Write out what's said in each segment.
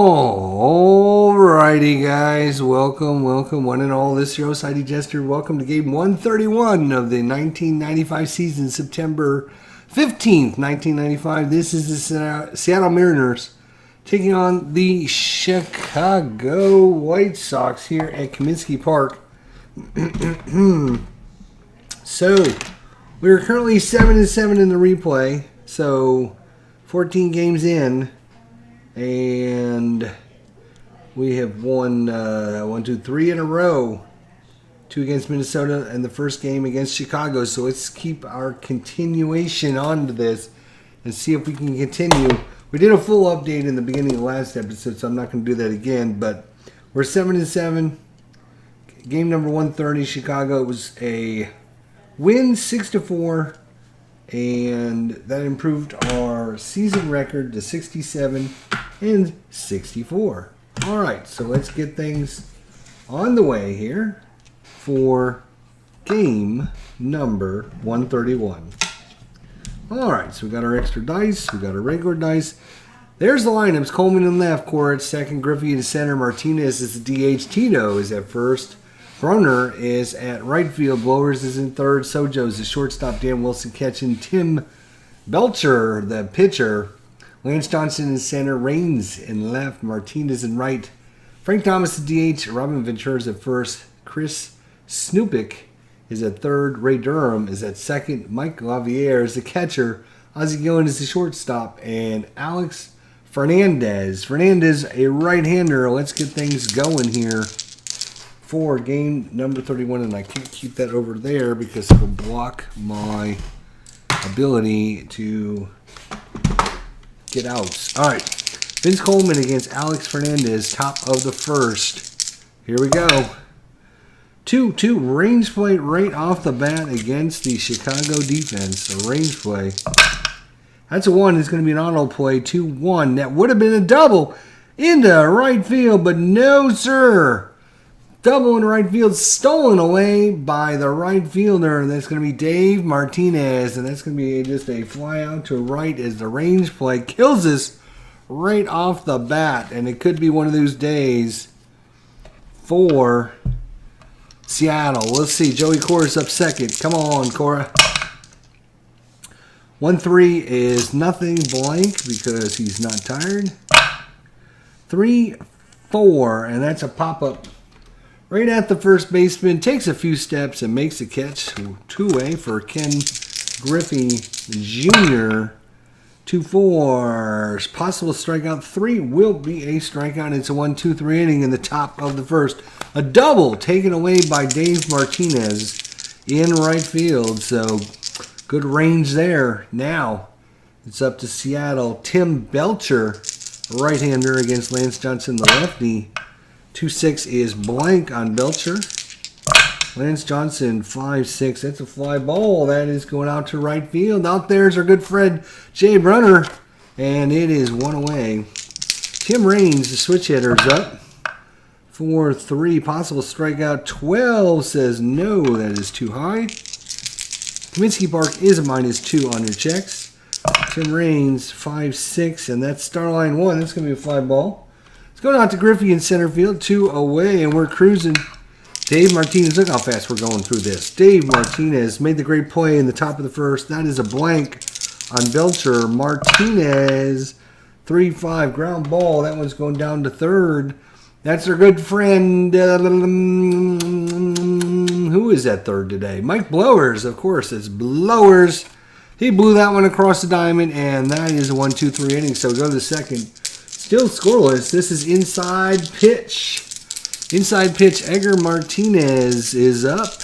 Alrighty, guys. Welcome, one and all. This is your host, ID Jester. Welcome to game 131 of the 1995 season, September 15th, 1995. This is the Seattle Mariners taking on the Chicago White Sox here at Comiskey Park. So, we're currently 7-7 in the replay. So, 14 games in. And we have won 3 in a row. 2 against Minnesota and the first game against Chicago. So let's keep our continuation on to this and see if we can continue. We did a full update in the beginning of the last episode, so I'm not going to do that again. But we're 7-7. Game number 130, Chicago. It was a win, 6-4. And that improved our season record to 67 and 64. All right, so let's get things on the way here for game number 131. All right, so we got our extra dice. We got our regular dice. There's the lineups. Coleman in left, Cora at second, Griffey in center, Martinez is the DH, Tito is at first. Brunner is at right field. Blowers is in third. Sojo is the shortstop. Dan Wilson catching. Tim Belcher, the pitcher. Lance Johnson in center. Raines in left. Martinez in right. Frank Thomas the DH. Robin Ventura is at first. Chris Snupik is at third. Ray Durham is at second. Mike Lavier is the catcher. Ozzie Gillen is the shortstop. And Alex Fernandez. Fernandez, a right-hander. Let's get things going here for game number 31, and I can't keep that over there because it will block my ability to get out. All right, Vince Coleman against Alex Fernandez, top of the first. Here we go. 2-2 range play right off the bat against the Chicago defense. A range play. That's a 1. It's going to be an auto play. 2-1. That would have been a double into right field, but no, sir. Double in right field, stolen away by the right fielder, and that's going to be Dave Martinez, and that's going to be just a fly out to right as the range play kills us right off the bat, and it could be one of those days for Seattle. Let's see, Joey Cora's up second. Come on, Cora. 1-3 is nothing blank because he's not tired. 3-4, and that's a pop-up right at the first baseman, takes a few steps and makes a catch. Two-way for Ken Griffey Jr. 2-4. Possible strikeout. 3 will be a strikeout. It's a 1-2-3 inning in the top of the first. A double taken away by Dave Martinez in right field. So good range there. Now it's up to Seattle. Tim Belcher, right-hander against Lance Johnson, the lefty. 2-6 is blank on Belcher. Lance Johnson, 5-6. That's a fly ball. That is going out to right field. Out there's our good friend, Jay Brunner. And it is 1 away. Tim Raines, the switch hitter, is up. 4-3. Possible strikeout. 12 says no. That is too high. Comiskey Park is a -2 on your checks. Tim Raines, 5-6. And that's star line 1. That's going to be a fly ball. It's going out to Griffey in center field, 2 away, and we're cruising. Dave Martinez, look how fast we're going through this. Dave Martinez made the great play in the top of the first. That is a blank on Belcher. Martinez, 3-5, ground ball. That one's going down to third. That's our good friend. Who is at third today? Mike Blowers, of course. It's Blowers. He blew that one across the diamond, and that is a 1-2-3 inning. So we go to the second. Still scoreless. This is inside pitch. Inside pitch. Edgar Martinez is up.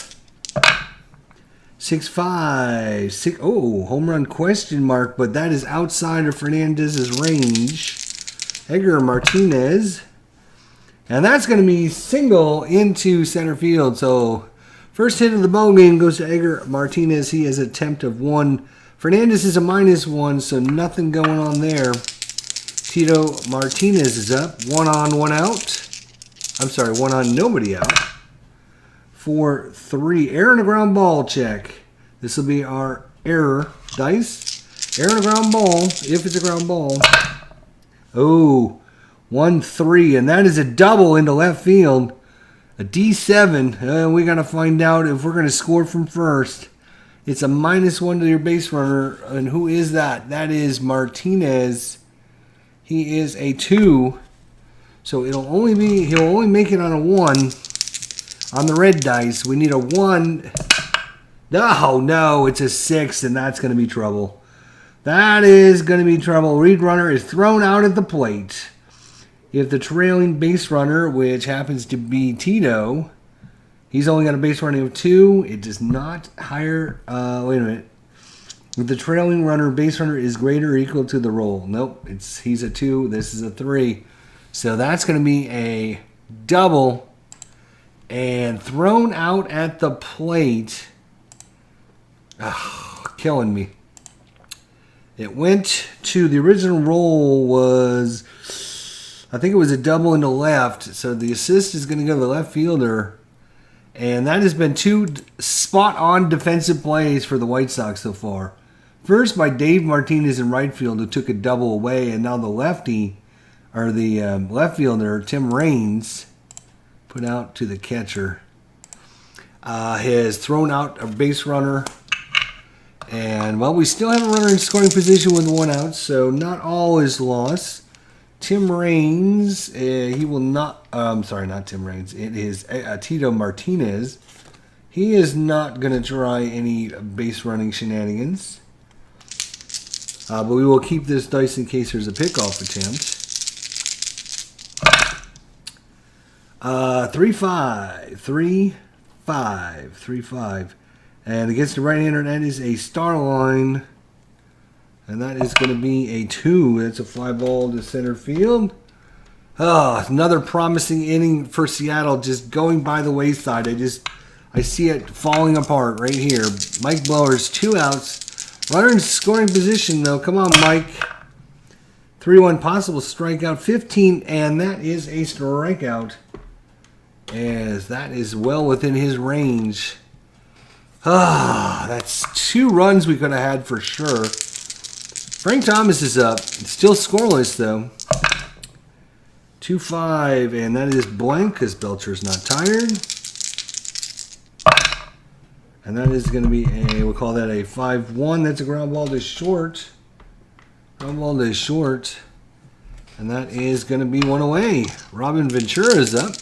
6-5. Oh, home run question mark, but that is outside of Fernandez's range. Edgar Martinez. And that's going to be single into center field. So first hit of the ball game goes to Edgar Martinez. He has an attempt of 1. Fernandez is a -1, so nothing going on there. Tito Martinez is up. 1 on, 1 out. I'm sorry, 1 on, nobody out. 4-3. Error and a ground ball check. This will be our error dice. Error and a ground ball, if it's a ground ball. Oh, 1-3, and that is a double into left field. A D7. We got to find out if we're going to score from first. It's a -1 to your base runner, and who is that? That is Martinez. He is a 2, so he'll only make it on a 1 on the red dice. We need a 1. No, it's a 6, and that's going to be trouble. That is going to be trouble. Lead runner is thrown out at the plate. If the trailing base runner, which happens to be Tito, he's only got a base running of 2. It does not hire. Wait a minute. If the trailing runner, base runner, is greater or equal to the roll. Nope. He's a 2. This is a 3. So that's going to be a double. And thrown out at the plate. Killing me. It went to the original roll was, I think it was a double into left. So the assist is going to go to the left fielder. And that has been 2 spot-on defensive plays for the White Sox so far. First by Dave Martinez in right field, who took a double away, and now the lefty, or the left fielder, Tim Raines, put out to the catcher, has thrown out a base runner. And, well, we still have a runner in scoring position with 1 out, so not all is lost. Tim Raines, he will not, sorry, not Tim Raines. It is Tito Martinez. He is not going to try any base running shenanigans. But we will keep this dice in case there's a pickoff attempt. 3-5, 3-5, 3-5. And against the right-hander, that is a star line. And that is going to be a 2. That's a fly ball to center field. Another promising inning for Seattle, just going by the wayside. I see it falling apart right here. Mike Blower's 2 outs. Runner in scoring position, though. Come on, Mike. 3-1 possible strikeout. 15, and that is a strikeout. As that is well within his range. That's 2 runs we could have had for sure. Frank Thomas is up. It's still scoreless, though. 2-5, and that is blank because Belcher's not tired. And that is going to be we'll call that a 5-1. That's a ground ball to short. Ground ball to short. And that is going to be 1 away. Robin Ventura is up.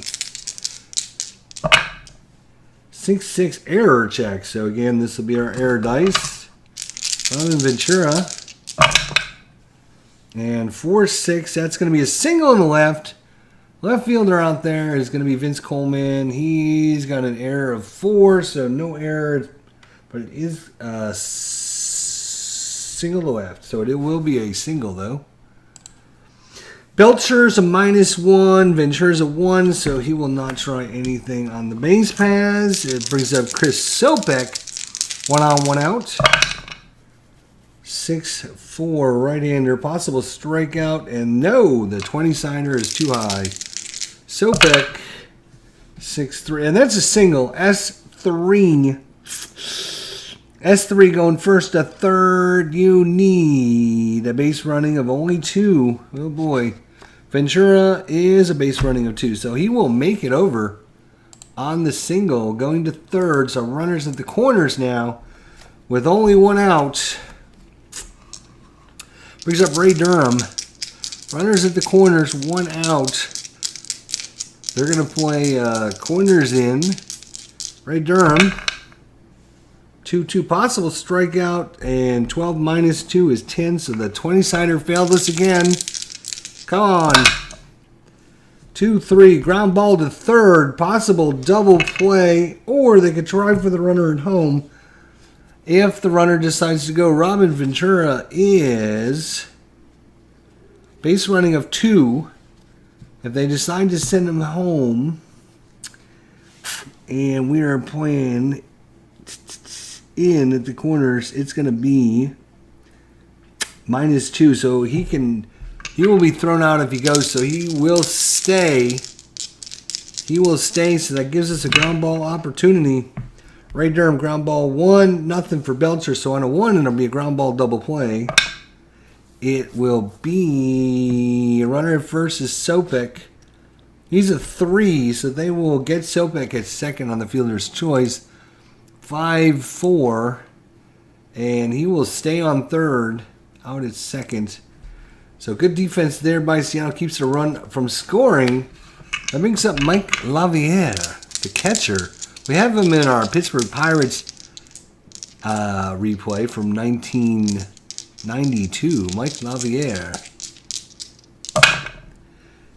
6-6 error check. So again, this will be our error dice. Robin Ventura. And 4-6. That's going to be a single on the left. Left fielder out there is going to be Vince Coleman. He's got an error of 4, so no error. But it is a single to left. So it will be a single, though. Belcher's a -1. Ventura's a 1, so he will not try anything on the base paths. It brings up Chris Sopek. 1 on, 1 out. 6-4 right-hander. Possible strikeout. And no, the 20-sider is too high. Sopek, 6-3. And that's a single. S3. S3 going first to third. You need a base running of only 2. Oh, boy. Ventura is a base running of 2. So he will make it over on the single. Going to third. So runners at the corners now with only 1 out. Brings up Ray Durham. Runners at the corners, 1 out. They're going to play corners in. Ray Durham. 2-2 possible strikeout. And 12 -2 is 10. So the 20-sider failed us again. Come on. 2-3. Ground ball to third. Possible double play. Or they could try for the runner at home. If the runner decides to go, Robin Ventura is base running of 2. If they decide to send him home, and we are playing in at the corners, it's going to be -2. So he will be thrown out if he goes. So he will stay. So that gives us a ground ball opportunity. Ray Durham, ground ball 1, nothing for Belcher. So on a 1, it'll be a ground ball double play. it will be runner at first is Sopek. He's a 3, so they will get Sopek at second on the fielder's choice. 5-4, and he will stay on third, out at second. So good defense there by Seattle, keeps the run from scoring. That brings up Mike Laviere, the catcher. We have him in our Pittsburgh Pirates replay from 1992. Mike Laviere.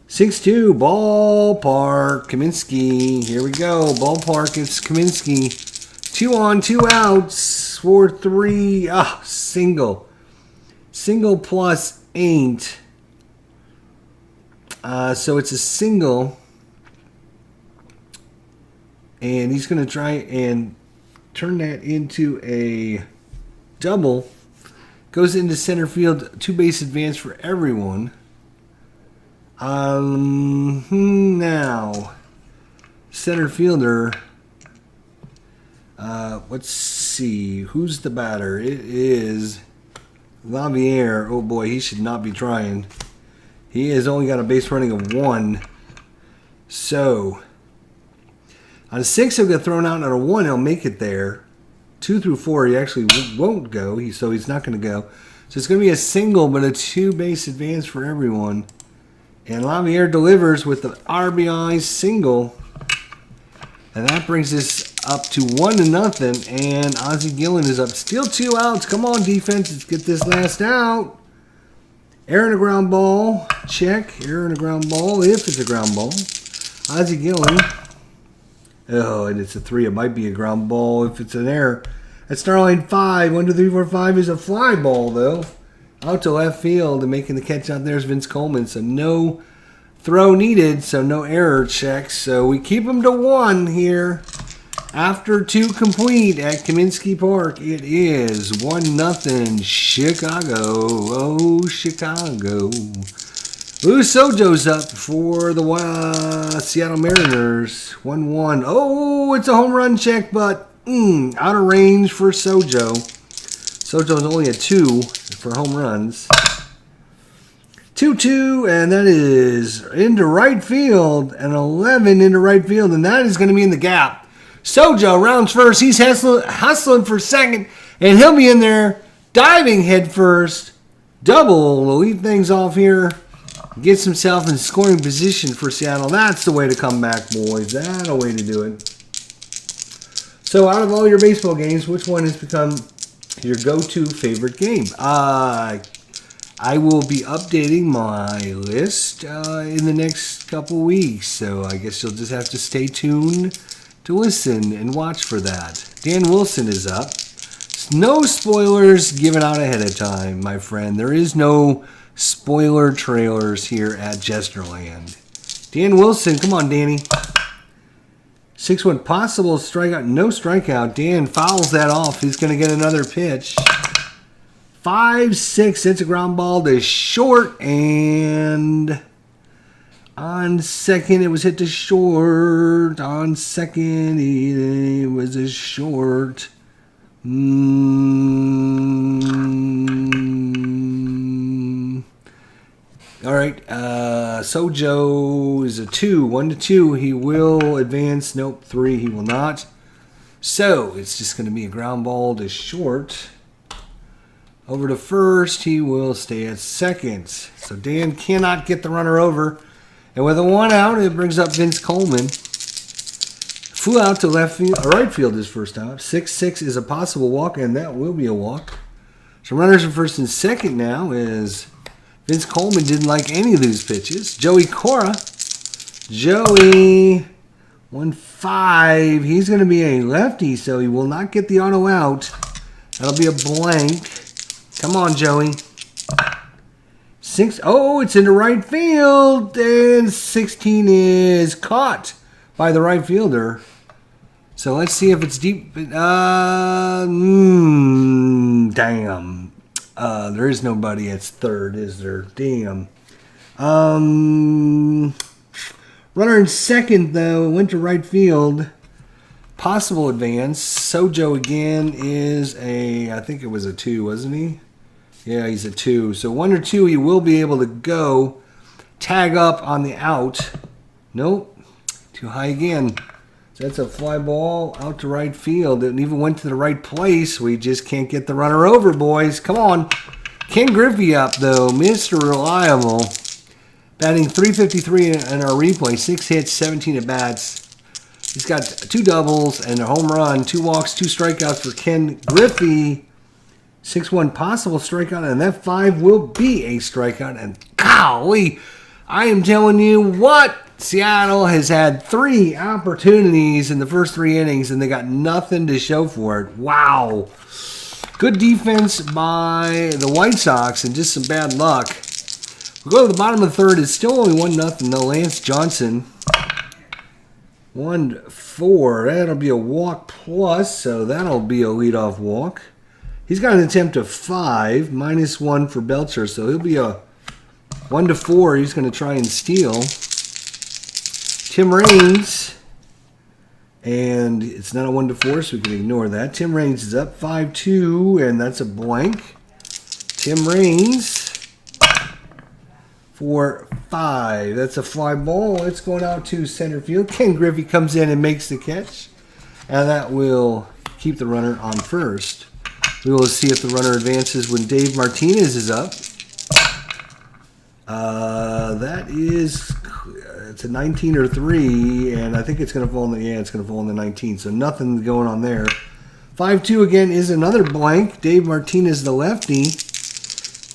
6-2, ballpark, Kaminsky. Here we go, ballpark, it's Kaminsky. 2 on, 2 outs, 4-3, single. Single plus ain't. So it's a single. And he's going to try and turn that into a double. Goes into center field, 2-base advance for everyone. Now, center fielder. Let's see. Who's the batter? It is Laviere. Oh boy, he should not be trying. He has only got a base running of 1. So, on a 6, he'll get thrown out. On a 1, he'll make it there. 2 through 4, he actually won't go. So he's not going to go. So it's going to be a single, but a 2-base advance for everyone. And Laviere delivers with the RBI single. And that brings us up to 1-0. And Ozzie Gillen is up. Still 2 outs. Come on, defense. Let's get this last out. Error and a ground ball. Check. Error and a ground ball. If it's a ground ball. Ozzie Gillen. Oh, and it's a 3. It might be a ground ball if it's an error. At Starline 5. 1, 2, 3, 4, 5 is a fly ball, though. Out to left field, and making the catch out there is Vince Coleman. So no throw needed, so no error checks. So we keep him to 1 here. After 2 complete at Kaminsky Park, it is 1-0 Chicago. Oh, Chicago. Lou Sojo's up for the Seattle Mariners. 1-1. Oh, it's a home run check, but out of range for Sojo. Sojo's only a 2 for home runs. 2-2, and that is into right field. An 11 into right field, and that is going to be in the gap. Sojo rounds first. He's hustling for second, and he'll be in there diving head first. Double to lead things off here. Gets himself in scoring position for Seattle. That's the way to come back, boys. That's a way to do it. So out of all your baseball games, which one has become your go-to favorite game? I will be updating my list in the next couple weeks, so I guess you'll just have to stay tuned to listen and watch for that. Dan Wilson is up. No spoilers given out ahead of time, my friend. There is no spoiler trailers here at Jesterland. Dan Wilson, come on, Danny. 6-1 possible strikeout, no strikeout. Dan fouls that off. He's going to get another pitch. 5-6. It's a ground ball to short, and on second it was hit to short. On second it was a short. All right, Sojo is a 2, 1-2. He will advance. Nope, 3. He will not. So it's just going to be a ground ball to short. Over to first, he will stay at second. So Dan cannot get the runner over. And with a 1 out, it brings up Vince Coleman. Flew out to left field, right field his first out. 6-6 is a possible walk, and that will be a walk. So runners in first and second now is Vince Coleman. Didn't like any of these pitches. Joey Cora. Joey, 1-5. He's going to be a lefty, so he will not get the auto out. That'll be a blank. Come on, Joey. 6. Oh, it's into right field. And 16 is caught by the right fielder. So let's see if it's deep. Damn. There is nobody at third, is there? Damn. Runner in second, though, went to right field. Possible advance. Sojo again is a, I think it was a 2, wasn't he? Yeah, he's a 2. So 1 or 2, he will be able to go. Tag up on the out. Nope. Too high again. So that's a fly ball out to right field. It even went to the right place. We just can't get the runner over, boys. Come on. Ken Griffey up, though. Mr. Reliable. Batting .353 in our replay. 6 hits, 17 at-bats. He's got 2 doubles and a home run. 2 walks, 2 strikeouts for Ken Griffey. 6-1 possible strikeout, and that 5 will be a strikeout. And golly, I am telling you what, Seattle has had 3 opportunities in the first 3 innings, and they got nothing to show for it. Wow. Good defense by the White Sox, and just some bad luck. We go to the bottom of the 3rd. It's still only 1-0. No, Lance Johnson. 1-4. That'll be a walk plus, so that'll be a leadoff walk. He's got an attempt of 5, -1 for Belcher, so he'll be a 1-4. He's going to try and steal. Tim Raines, and it's not a 1-4, so we can ignore that. Tim Raines is up 5-2, and that's a blank. Tim Raines for 5. That's a fly ball. It's going out to center field. Ken Griffey comes in and makes the catch, and that will keep the runner on first. We will see if the runner advances when Dave Martinez is up. That is, it's a 19 or 3, and I think it's going to fall in the, it's going to fall in the 19. So nothing going on there. 5-2 again is another blank. Dave Martinez, the lefty.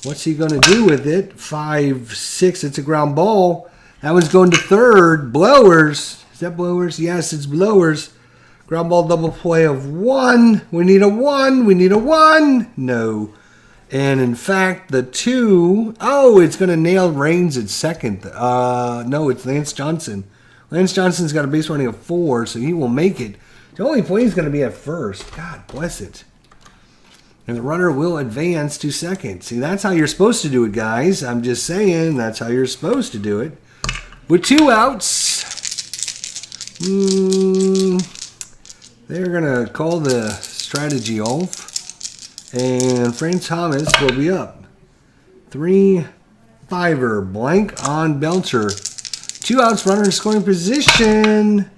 What's he going to do with it? 5-6. It's a ground ball. That one's going to 3rd. Blowers. Is that Blowers? Yes, it's Blowers. Ground ball double play of 1. We need a 1. We need a 1. No. And in fact, the 2. Oh, it's going to nail Raines at 2nd. No, it's Lance Johnson. Lance Johnson's got a base running of 4, so he will make it. The only play is going to be at 1st. God bless it. And the runner will advance to 2nd. See, that's how you're supposed to do it, guys. I'm just saying, that's how you're supposed to do it. With 2 outs. They're going to call the strategy off. And Frank Thomas will be up. 3-5er. Blank on Belcher. 2 outs, runner in scoring position.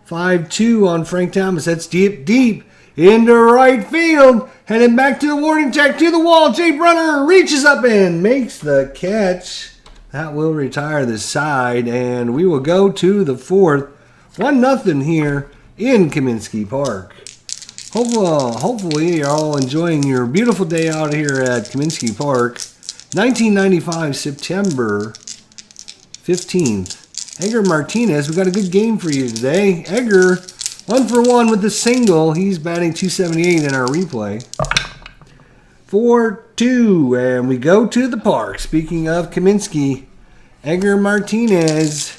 5-2 on Frank Thomas. That's deep, deep into right field. Heading back to the warning track, to the wall. Jay Brunner reaches up and makes the catch. That will retire the side. And we will go to the 4th. 1-0 here in Kaminsky Park. Hopefully you're all enjoying your beautiful day out here at Kaminsky Park. 1995, September 15th. Edgar Martinez, we got a good game for you today. Edgar, 1 for 1 with the single. He's batting .278 in our replay. 4-2, and we go to the park. Speaking of Kaminsky, Edgar Martinez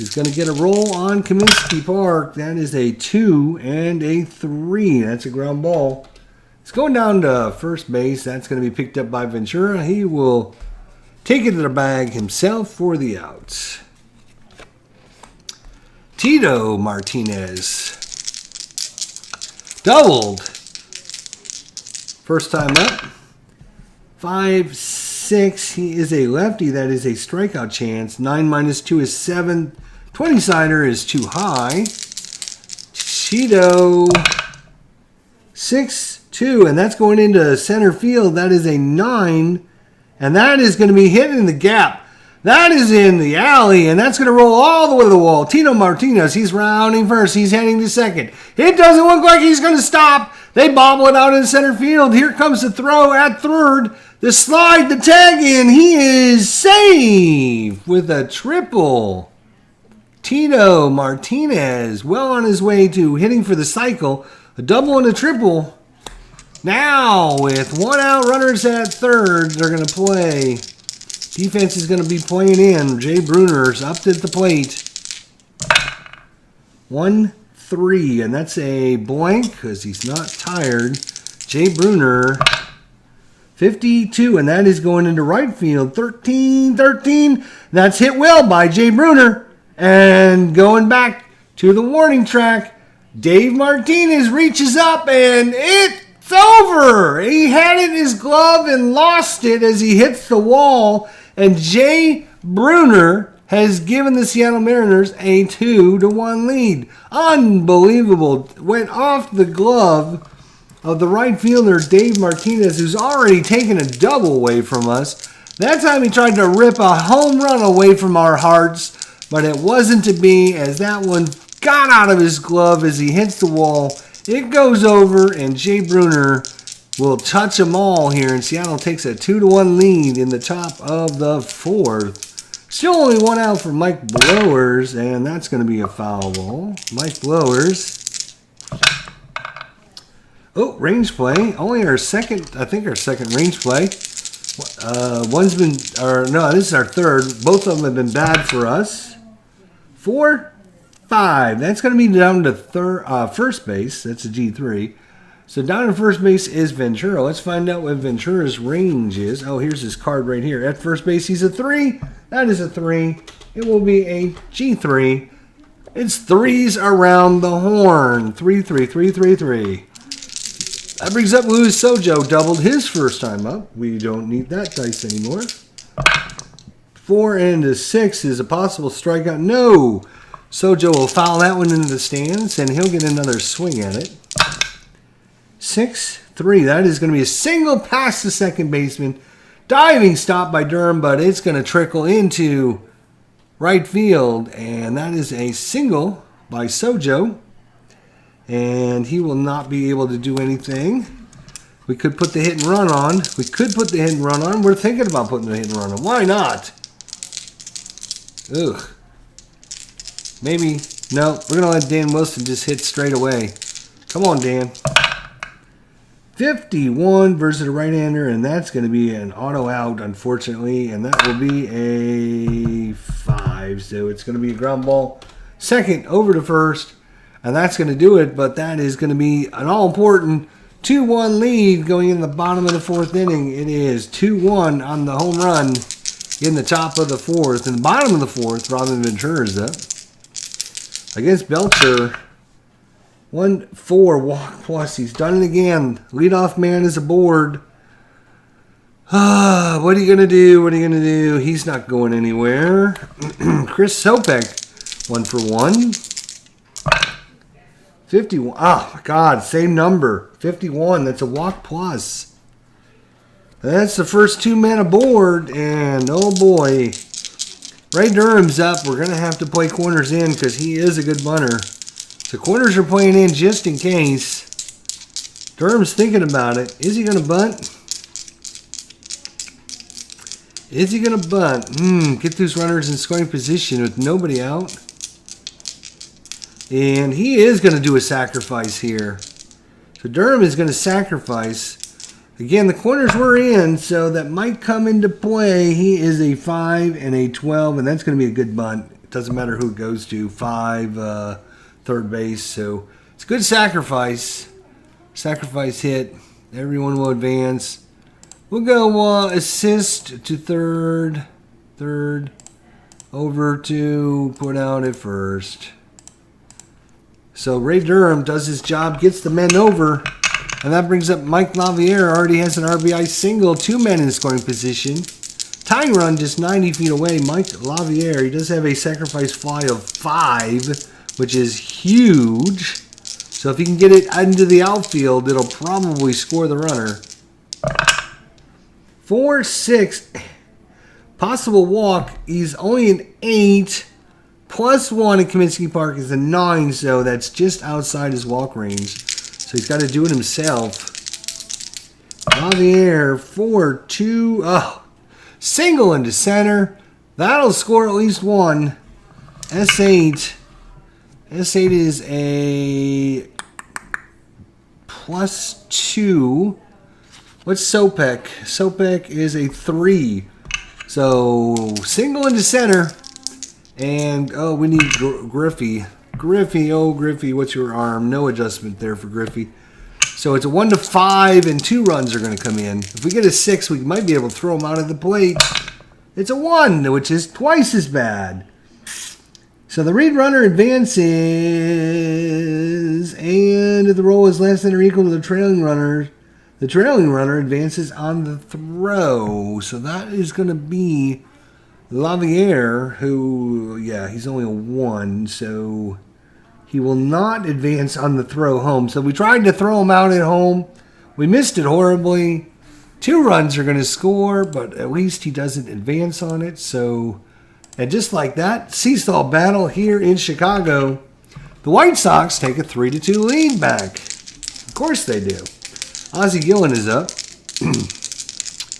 is going to get a roll on Kaminsky Park. That is a 2 and a 3. That's a ground ball. It's going down to first base. That's going to be picked up by Ventura. He will take it to the bag himself for the outs. Tito Martinez doubled. First time up. 5-6. He is a lefty. That is a strikeout chance. 9 - 2 is 7. 20-sider is too high. Tito 6-2, and that's going into center field. That is a 9, and that is going to be hit in the gap. That is in the alley, and that's going to roll all the way to the wall. Tito Martinez, he's rounding first. He's heading to 2nd. It doesn't look like he's going to stop. They bobble it out in center field. Here comes the throw at 3rd. The slide, the tag in. He is safe with a triple. Tito Martinez, well on his way to hitting for the cycle. A double and a triple. Now, with 1 out, runners at 3rd, they're going to play. Defense is going to be playing in. Jay Bruner's up at the plate. 1-3, and that's a blank because he's not tired. Jay Bruner, 52, and that is going into right field. 13-13. That's hit well by Jay Bruner. And going back to the warning track, Dave Martinez reaches up and it It's over. He had it in his glove and lost it as he hits the wall. And Jay Bruner has given the Seattle Mariners a 2-1 lead. Unbelievable. Went off the glove of the right fielder, Dave Martinez, who's already taken a double away from us. That time he tried to rip a home run away from our hearts, but it wasn't to be, as that one got out of his glove as he hits the wall. It goes over, and Jay Bruner will touch them all here, and Seattle takes a 2-1 lead in the top of the fourth. Still only one out for Mike Blowers, and that's going to be a foul ball. Mike Blowers. Oh, range play. Only our second, I think our second range play. One's been, or no, this is our third. Both of them have been bad for us. 4, 5. That's going to be down to first base. That's a G3. So down at first base is Ventura. Let's find out what Ventura's range is. Oh, here's his card right here. At first base, he's a 3. That is a 3. It will be a G3. It's threes around the horn. 3, 3, 3, 3, 3. That brings up Luis Sojo. Doubled his first time up. We don't need that dice anymore. 4 and a 6 is a possible strikeout. No! Sojo will foul that one into the stands, and he'll get another swing at it. 6, 3. That is going to be a single past the second baseman. Diving stop by Durham, but it's going to trickle into right field, and that is a single by Sojo. And he will not be able to do anything. We could put the hit and run on. We're thinking about putting the hit and run on. Why not? Ugh. Maybe. No, we're going to let Dan Wilson just hit straight away. Come on, Dan. 51 versus a right-hander, and that's going to be an auto out, unfortunately, and that will be a 5. So it's going to be a ground ball. Second, over to first, and that's going to do it, but that is going to be an all-important 2-1 lead going in the bottom of the fourth inning. It is 2-1 on the home run in the top of the fourth. In the bottom of the fourth, Robin Ventura is up. Against Belcher, 1-4 walk plus. He's done it again. Leadoff man is aboard. What are you going to do? He's not going anywhere. Chris Sopek, 1 for 1. 51. Oh, my God. Same number. 51. That's a walk plus. That's the first 2 men aboard. And, oh, boy. Ray Durham's up. We're going to have to play corners in because he is a good bunter. So corners are playing in just in case. Durham's thinking about it. Is he going to bunt? Get those runners in scoring position with nobody out. And he is going to do a sacrifice here. So Durham is going to sacrifice. Again, the corners were in, so that might come into play. He is a 5 and a 12, and that's going to be a good bunt. It doesn't matter who it goes to. 5, third base. So it's a good sacrifice. Sacrifice hit. Everyone will advance. We'll go assist to third. Over to put out at first. So Ray Durham does his job, gets the men over, and that brings up Mike Lavier. Already has an RBI single, 2 men in scoring position. Tying run just 90 feet away. Mike Lavier, he does have a sacrifice fly of 5, which is huge. So if he can get it into the outfield, it'll probably score the runner. 4, 6, possible walk. He's only an 8. Plus 1 at Kaminsky Park is a 9, so that's just outside his walk range. So he's got to do it himself. Javier, 4-2. Single into center. That'll score at least 1. S8. S8 is a plus 2. What's Sopek? Sopek is a 3. So single into center. And, we need Griffey. Griffey, what's your arm? No adjustment there for Griffey. So it's a 1-5, and 2 runs are going to come in. If we get a 6, we might be able to throw him out of the plate. It's a 1, which is twice as bad. So the lead runner advances, and if the roll is less than or equal to the trailing runner, The trailing runner advances on the throw. So that is going to be Lavier, who, yeah, he's only a 1. So he will not advance on the throw home. So we tried to throw him out at home. We missed it horribly. 2 runs are going to score, but at least he doesn't advance on it. So, and just like that, seesaw battle here in Chicago. The White Sox take a 3-2 lead back. Of course they do. Ozzie Gillen is up.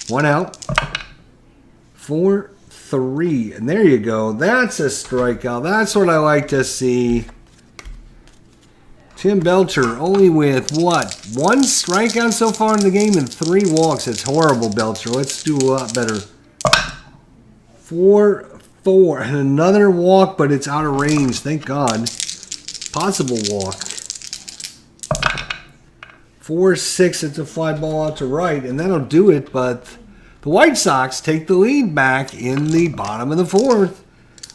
1 out. 4-3. And there you go. That's a strikeout. That's what I like to see. Tim Belcher only with, what, 1 strikeout so far in the game and 3 walks. It's horrible, Belcher. Let's do a lot better. 4-4. And another walk, but it's out of range. Thank God. Possible walk. 4-6. It's a fly ball out to right. And that'll do it, but the White Sox take the lead back in the bottom of the 4th.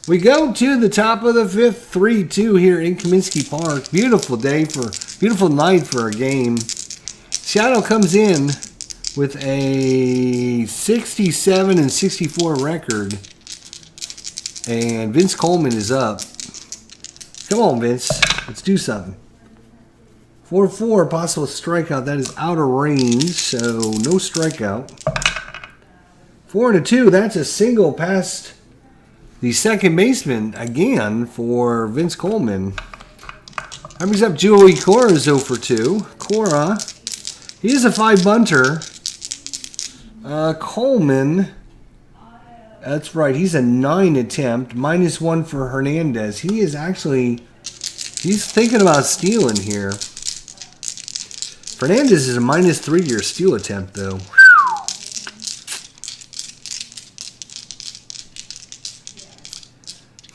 We go to the top of the 5th, 3-2 here in Comiskey Park. Beautiful night for a game. Seattle comes in with a 67-64 record. And Vince Coleman is up. Come on, Vince. Let's do something. 4-4, possible strikeout. That is out of range, so no strikeout. 4-2, that's a single past the second baseman again for Vince Coleman. That brings up Joey Cora 0 for 2. Cora, he is a 5 bunter. Coleman, that's right, he's a 9 attempt. -1 for Hernandez. He is actually, he's thinking about stealing here. Fernandez is a -3 to your steal attempt, though.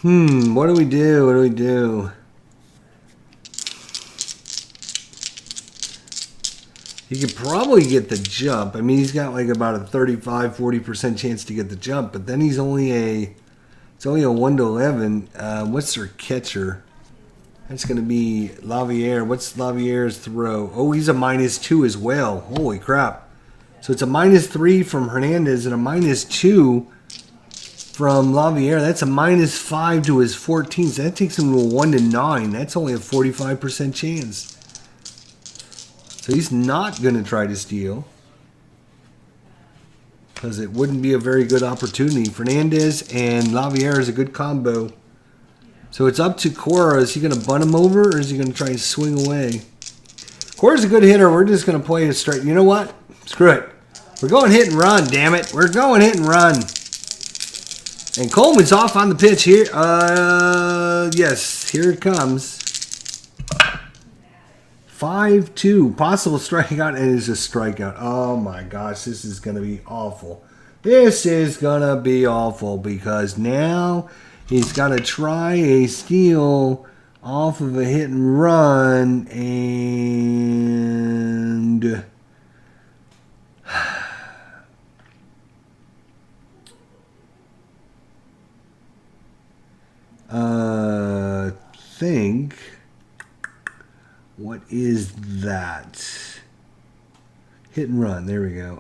What do we do? What do we do? He could probably get the jump. I mean, he's got like about a 35-40% chance to get the jump, but then he's only it's only a 1-11. What's their catcher? That's going to be Lavier. What's Lavier's throw? Oh, he's a -2 as well. Holy crap. So it's a -3 from Hernandez and a -2 from Lavier. That's a -5 to his 14. So that takes him to a 1-9. That's only a 45% chance. So he's not going to try to steal, because it wouldn't be a very good opportunity. Fernandez and Lavier is a good combo. So it's up to Cora. Is he going to bunt him over, or is he going to try and swing away? Cora's a good hitter. We're just going to play a straight. You know what? Screw it. We're going hit and run, damn it. We're going hit and run. And Coleman's off on the pitch here. Yes, here it comes. 5-2. Possible strikeout, and it's a strikeout. Oh my gosh, this is going to be awful. This is going to be awful, because now he's got to try a steal off of a hit and run, and think, what is that? Hit and run. There we go.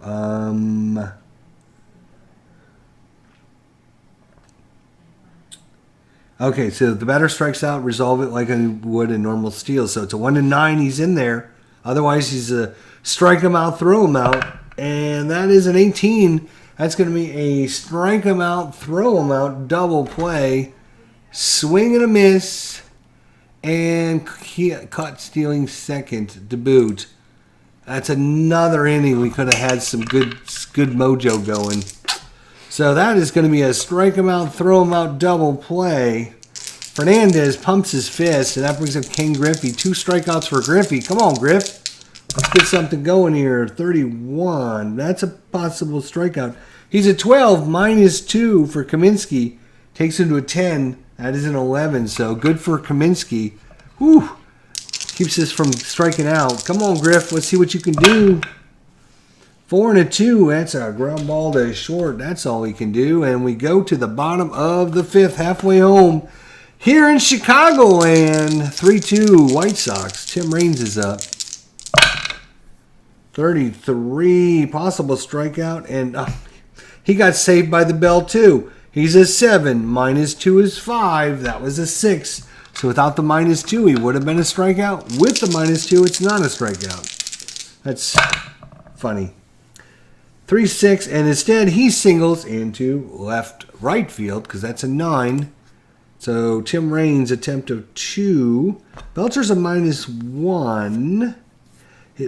Okay, so the batter strikes out, resolve it like I would a normal steal. So it's a 1-9. He's in there. Otherwise, he's a strike him out, throw him out. And that is an 18. That's going to be a strike him out, throw him out, double play. Swing and a miss. And caught stealing second to boot. That's another inning. We could have had some good mojo going. So that is going to be a strike him out, throw him out, double play. Fernandez pumps his fist, and that brings up Ken Griffey. 2 strikeouts for Griffey. Come on, Griff. Let's get something going here. 31. That's a possible strikeout. He's a 12, -2 for Kaminsky. Takes him to a 10. That is an 11, so good for Kaminsky. Whew. Keeps us from striking out. Come on, Griff. Let's see what you can do. 4-2. That's a ground ball to short. That's all he can do. And we go to the bottom of the 5th, halfway home. Here in Chicagoland, 3-2 White Sox. Tim Raines is up. 33. Possible strikeout. And he got saved by the bell, too. He's a 7. -2 is 5. That was a 6. So without the -2, he would have been a strikeout. With the -2, it's not a strikeout. That's funny. 3-6, and instead he singles into right field because that's a 9. So Tim Raines' attempt of 2. Belcher's a -1.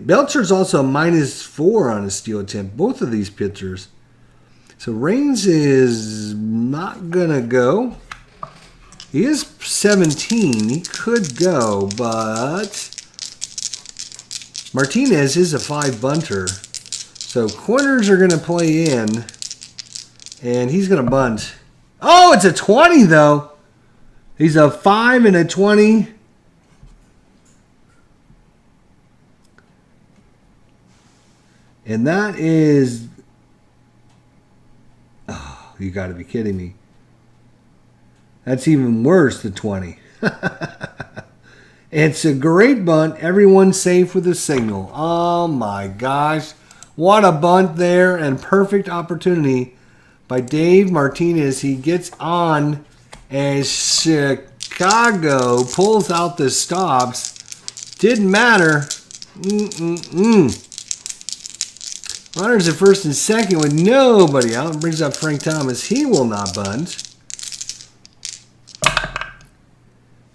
Belcher's also a -4 on a steal attempt. Both of these pitchers. So Raines is not gonna go. He is 17. He could go, but Martinez is a 5 bunter. So corners are going to play in, and he's going to bunt. Oh, it's a 20, though. He's a 5 and a 20. And that is... Oh, you got to be kidding me. That's even worse than 20. It's a great bunt. Everyone's safe with a single. Oh, my gosh. What a bunt there, and perfect opportunity by Dave Martinez. He gets on as Chicago pulls out the stops. Didn't matter. Runners at first and second with nobody out. Brings up Frank Thomas. He will not bunt.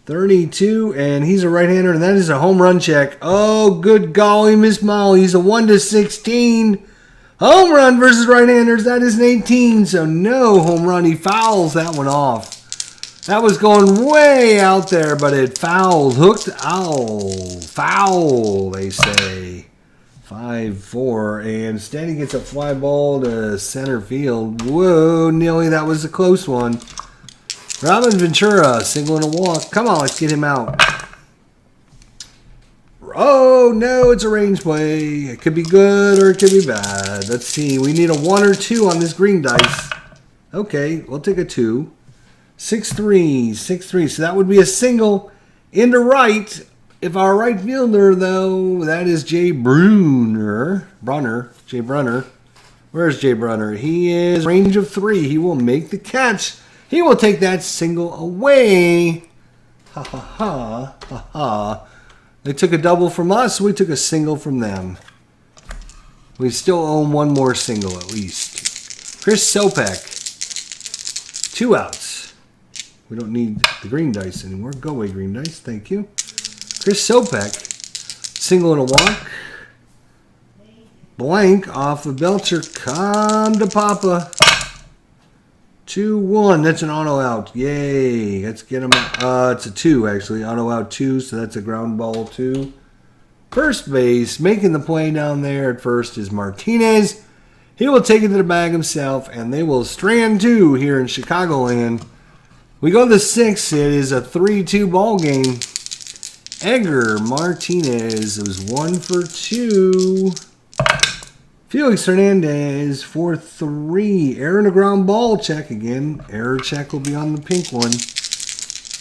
32, and he's a right-hander, and that is a home run check. Oh, good golly, Miss Molly. He's a 1-16. Home run versus right-handers. That is an 18, so no home run. He fouls that one off. That was going way out there, but it fouled. Hooked owl. Foul, they say. 5-4, and instead he gets a fly ball to center field. Whoa, Neely, that was a close one. Robin Ventura, single and a walk. Come on, let's get him out. Oh, no, it's a range play. It could be good or it could be bad. Let's see. We need a 1 or 2 on this green dice. Okay, we'll take a 2. 6-3, 6-3. So that would be a single into right. If our right fielder, though, that is Jay Brunner. Jay Brunner. Where's Jay Brunner? He is range of 3. He will make the catch. He will take that single away. Ha ha ha ha ha. They took a double from us. We took a single from them. We still own one more single at least. Chris Sopek. 2 outs. We don't need the green dice anymore. Go away, green dice. Thank you. Chris Sopek. Single and a walk. Blank off of Belcher. Come to Papa. 2-1. That's an auto out. Yay. Let's get him out. It's a 2, actually. Auto out 2, so that's a ground ball 2. First base, making the play down there at first is Martinez. He will take it to the bag himself, and they will strand 2 here in Chicagoland. We go to the 6th. It is a 3-2 ball game. Edgar Martinez was 1 for 2. Felix Hernandez for 3. Error and a ground ball check again. Error check will be on the pink one.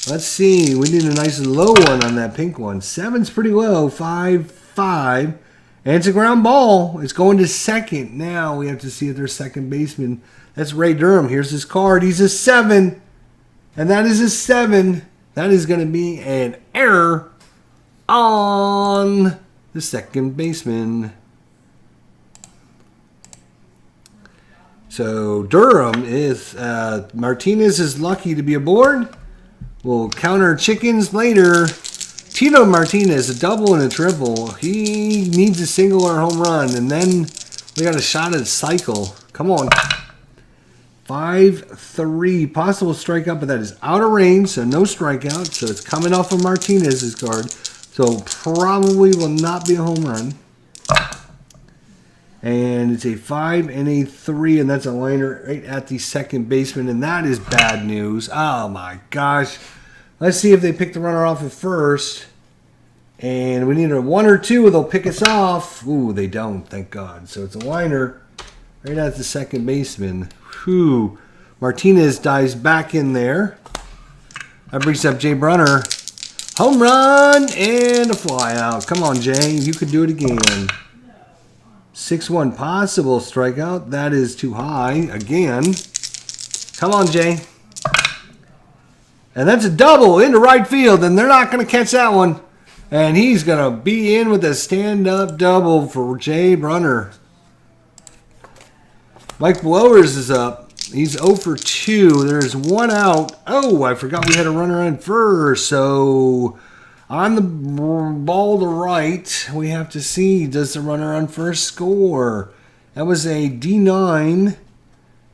Let's see. We need a nice low one on that pink one. 7's pretty low. 5-5. And it's a ground ball. It's going to second. Now we have to see if there's second baseman. That's Ray Durham. Here's his card. He's a 7. And that is a 7. That is going to be an error on the second baseman. So Durham is, Martinez is lucky to be aboard. We'll counter chickens later. Tito Martinez, a double and a triple. He needs a single or home run. And then we got a shot at a cycle. Come on. 5-3. Possible strikeout, but that is out of range, so no strikeout. So it's coming off of Martinez's card. So probably will not be a home run. And it's a 5 and a 3, and that's a liner right at the second baseman, and that is bad news. Oh, my gosh. Let's see if they pick the runner off at first. And we need a 1 or 2, they'll pick us off. Ooh, they don't, thank God. So it's a liner right at the second baseman. Whew. Martinez dives back in there. That brings up Jay Brunner. Home run and a fly out. Come on, Jay. You could do it again. 6-1 possible strikeout. That is too high again. Come on, Jay. And that's a double into right field, and they're not going to catch that one. And he's going to be in with a stand-up double for Jay Brunner. Mike Blowers is up. He's 0 for 2. There's one out. Oh, I forgot we had a runner on first. So on the ball to right, we have to see, does the runner on first score? That was a D9.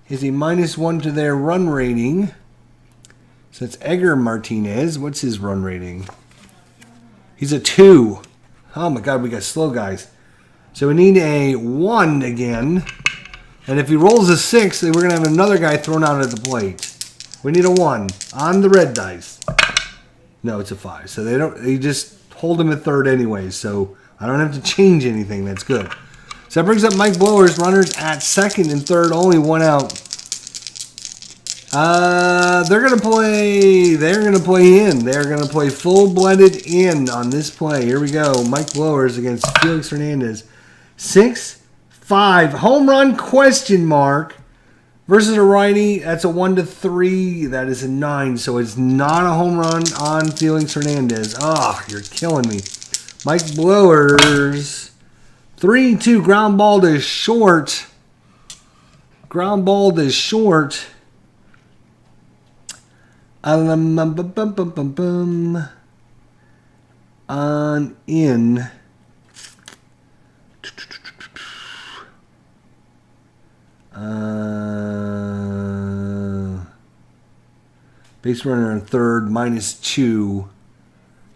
Is a -1 to their run rating. So it's Edgar Martinez. What's his run rating? He's a 2. Oh my God, we got slow guys. So we need a 1 again. And if he rolls a 6, then we're going to have another guy thrown out at the plate. We need a 1 on the red dice. No, it's a 5. So they just hold him at third anyway. So I don't have to change anything. That's good. So that brings up Mike Blowers. Runners at second and third. Only one out. They're going to play in. They're going to play full-blooded in on this play. Here we go. Mike Blowers against Felix Hernandez. 6-5. Home run question mark versus a righty. That's a 1-3. That is a 9. So it's not a home run on Felix Hernandez. Oh, you're killing me. Mike Blowers. 3-2. Ground ball to short. Ground ball to short. On in. Base runner on third, -2.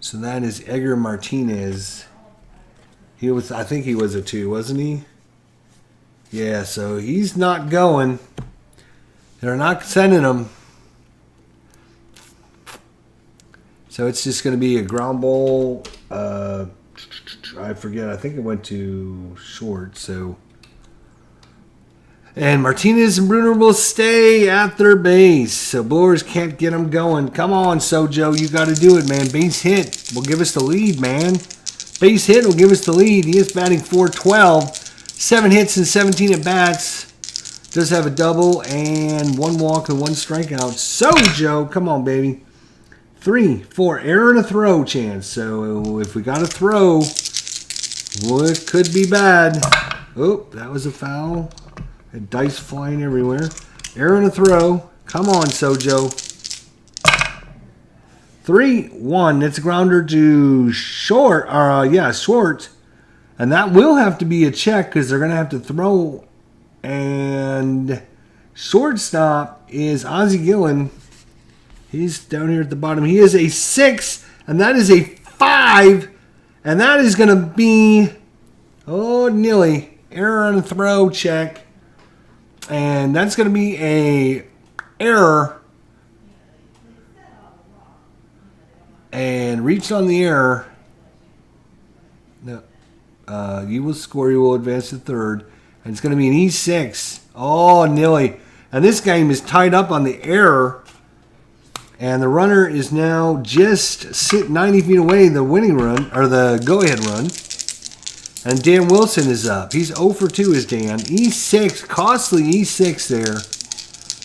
So that is Edgar Martinez. I think he was a 2, wasn't he? Yeah, so he's not going. They're not sending him. So it's just going to be a ground ball. I forget. I think it went to short. So, and Martinez and Bruner will stay at their base. So Blowers can't get them going. Come on, Sojo. You got to do it, man. Base hit will give us the lead, man. Base hit will give us the lead. He is batting .412. 7 hits and 17 at bats. Does have a double and 1 walk and 1 strikeout. Sojo, come on, baby. 3-4, error and a throw chance. So if we got a throw, well, it could be bad. Oh, that was a foul. And dice flying everywhere. Error and a throw. Come on, Sojo. 3-1. It's a grounder to short. Short. And that will have to be a check because they're going to have to throw. And shortstop is Ozzie Gillen. He's down here at the bottom. He is a 6, and that is a 5. And that is going to be, nearly error on the throw check. And that's going to be a error. And reached on the error. No, you will score. You will advance to third. And it's going to be an E6. Oh, nearly. And this game is tied up on the error. And the runner is now just 90 feet away, the winning run, or the go-ahead run. And Dan Wilson is up. He's 0 for 2 is Dan. E6, costly E6 there.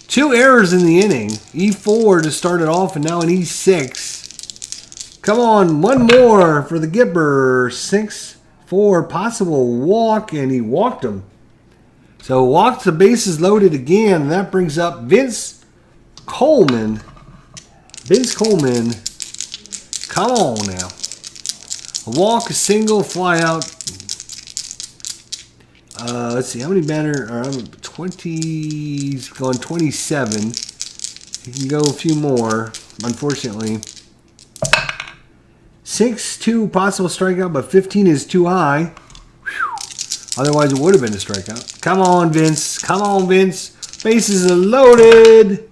2 errors in the inning. E4 to start it off, and now an E6. Come on, one more for the Gipper. 6-4, possible walk, and he walked him. So walks, the bases loaded again, and that brings up Vince Coleman. Vince Coleman, come on now. A walk, a single, fly out. Let's see, how many batter? 20, he's going 27. He can go a few more, unfortunately. 6-2 possible strikeout, but 15 is too high. Whew. Otherwise, it would have been a strikeout. Come on, Vince. Come on, Vince. Bases are loaded.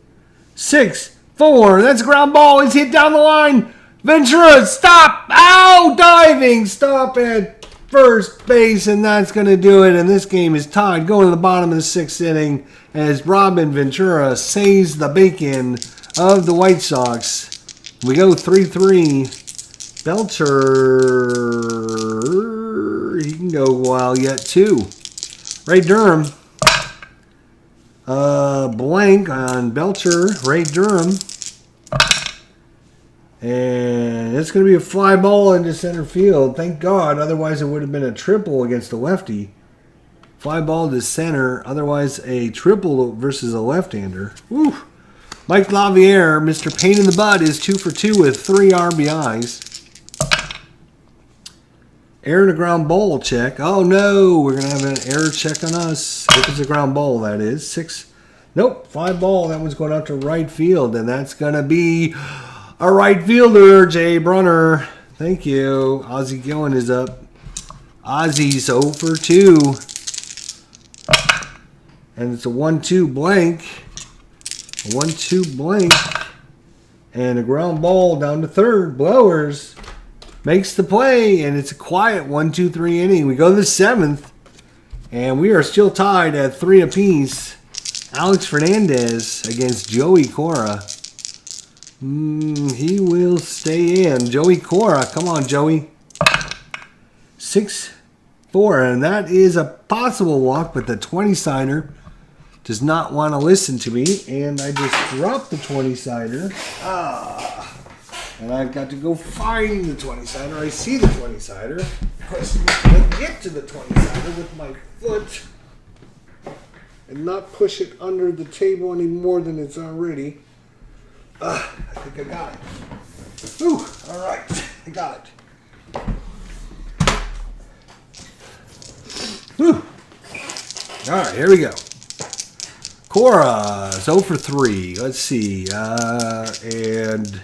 6-4. That's a ground ball. He's hit down the line. Ventura, stop. Ow, diving. Stop at first base, and that's going to do it. And this game is tied. Going to the bottom of the 6th inning as Robin Ventura saves the bacon of the White Sox. We go 3-3. Belcher, he can go a while yet too. Ray Durham. Blank on Belcher. Ray Durham. And it's going to be a fly ball into center field. Thank God. Otherwise, it would have been a triple against a lefty. Fly ball to center. Otherwise, a triple versus a left-hander. Woo. Mike Lavier, Mr. Pain in the Butt, is 2 for 2 with 3 RBIs. Error and a ground ball check. Oh, no. We're going to have an error check on us. If it's a ground ball, that is. 6. Nope. Fly ball. That one's going out to right field. And that's going to be a right fielder, Jay Brunner. Thank you. Ozzie Gillen is up. Ozzie's 0 for 2. And it's a 1-2 blank. A 1-2 blank. And a ground ball down to third. Blowers makes the play. And it's a quiet 1-2-3 inning. We go to the 7th. And we are still tied at 3 apiece. Alex Fernandez against Joey Cora. He will stay in. Joey Cora. Come on, Joey. 6-4. And that is a possible walk, but the 20-sider does not want to listen to me. And I just dropped the 20-sider. And I've got to go find the 20-sider. I see the 20-sider. I get to the 20-sider with my foot and not push it under the table any more than it's already. I think I got it. Ooh, all right. I got it. Whew. All right, here we go. Cora is 0 for 3. Let's see. And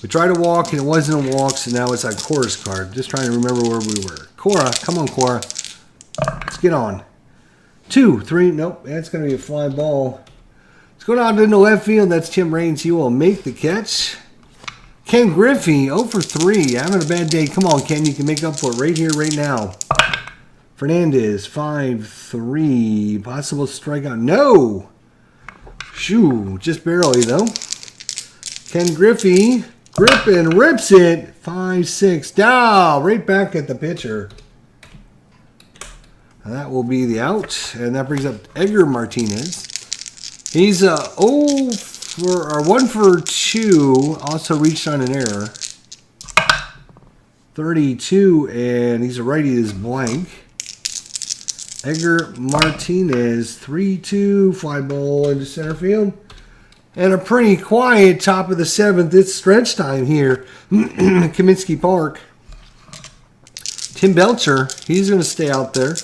we tried to walk, and it wasn't a walk, so now it's on Cora's card. Just trying to remember where we were. Cora, come on, Cora. Let's get on. 2, 3. Nope, that's going to be a fly ball. It's going out into left field. That's Tim Raines. He will make the catch. Ken Griffey, 0 for 3. Having a bad day. Come on, Ken. You can make up for it right here, right now. Fernandez, 5-3. Possible strikeout. No! Shoo. Just barely, though. Ken Griffey. Grip and rips it. 5-6. Down. Right back at the pitcher. And that will be the out. And that brings up Edgar Martinez. He's 1 for 2. Also reached on an error. 32. And he's a righty is blank. Edgar Martinez, 3-2, fly ball into center field. And a pretty quiet top of the 7th. It's stretch time here. Kaminsky Park. Tim Belcher, he's going to stay out there.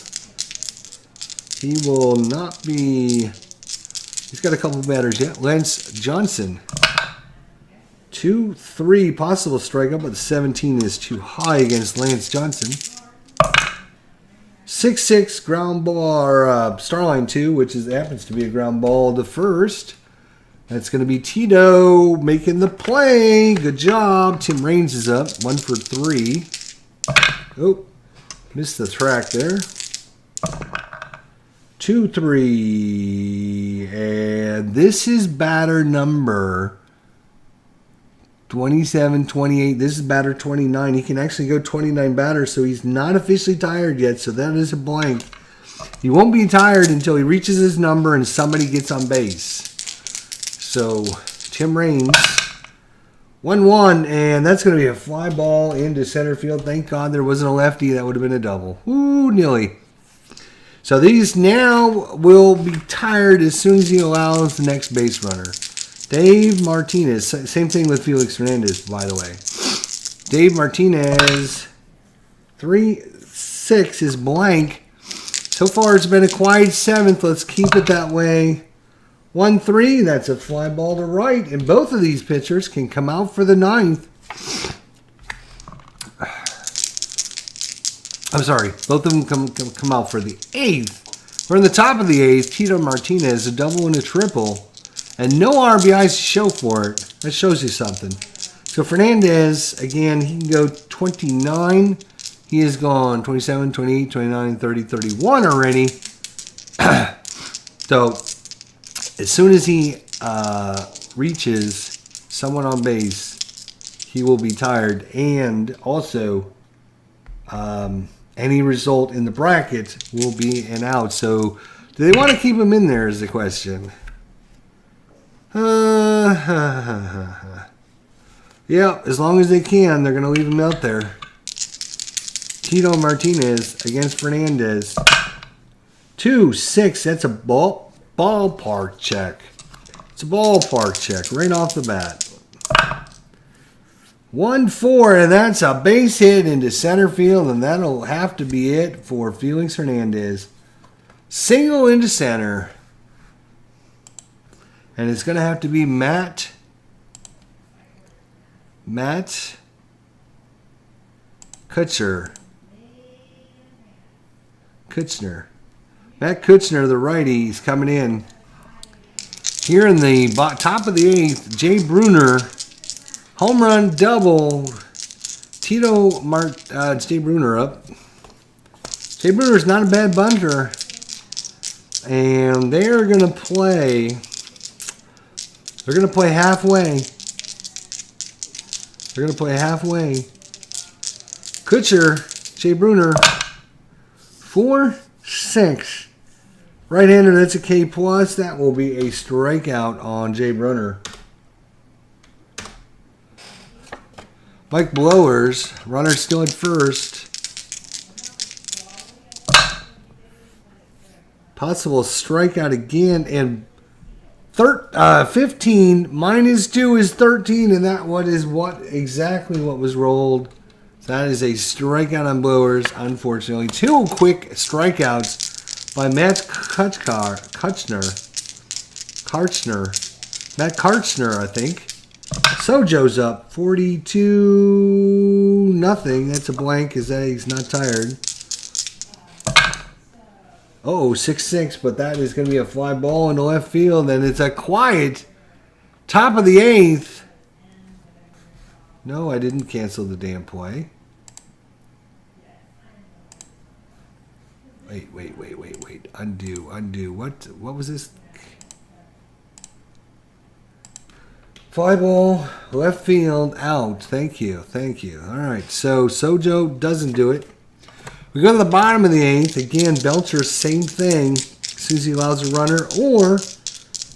He will not be... He's got a couple batters yet. Lance Johnson. 2-3, possible strikeout, but the 17 is too high against Lance Johnson. 6-6 ground ball, or Starline 2, which happens to be a ground ball to first. That's going to be Tito making the play. Good job. Tim Raines is up. 1 for 3. Oh, missed the track there. 2-3. And this is batter number 27, 28. This is batter 29. He can actually go 29 batters, so he's not officially tired yet, so that is a blank. He won't be tired until he reaches his number and somebody gets on base. So, Tim Raines, 1-1, and that's going to be a fly ball into center field. Thank God there wasn't a lefty. That would have been a double. Ooh, nearly. So these now will be tired as soon as he allows the next base runner. Dave Martinez, same thing with Felix Hernandez, by the way. Dave Martinez, 3-6 is blank. So far it's been a quiet 7th. Let's keep it that way. 1-3, that's a fly ball to right. And both of these pitchers can come out for the 9th. I'm sorry, both of them come out for the 8th. We're in the top of the 8th. Tito Martinez, a double and a triple. And no RBIs to show for it. That shows you something. So Fernandez, again, he can go 29. He has gone 27, 28, 29, 30, 31 already. So as soon as he reaches someone on base, he will be tired. And also, any result in the bracket will be an out. So do they want to keep him in there is the question. Yeah, as long as they can, they're going to leave him out there. Tito Martinez against Fernandez. 2-6. That's a ballpark check. It's a ballpark check right off the bat. 1-4, and that's a base hit into center field, and that'll have to be it for Felix Hernandez. Single into center. And it's going to have to be Matt Kutcher. Matt Kutcher, the righty, is coming in. Here in the top of the 8th, Jay Bruner, home run double. Jay Bruner up. Jay Bruner's not a bad bunter. And they're going to play. They're going to play halfway. Kutcher, Jay Bruner, 4-6. Right-hander, that's a K+. That will be a strikeout on Jay Bruner. Mike Blowers, runner still at first. Possible strikeout again, and 15 minus 2 is 13, and that exactly what was rolled. So that is a strikeout on Blowers, unfortunately. 2 quick strikeouts by Matt Karchner. Matt Karchner, I think. Sojo's up 42-0. That's a blank because he's not tired. Oh, 6-6, but that is going to be a fly ball into left field, and it's a quiet top of the 8th. No, I didn't cancel the damn play. Wait. Undo. What was this? Fly ball, left field, out. Thank you. All right, so Sojo doesn't do it. We go to the bottom of the 8th. Again, Belcher, same thing. As soon as he allows a runner, or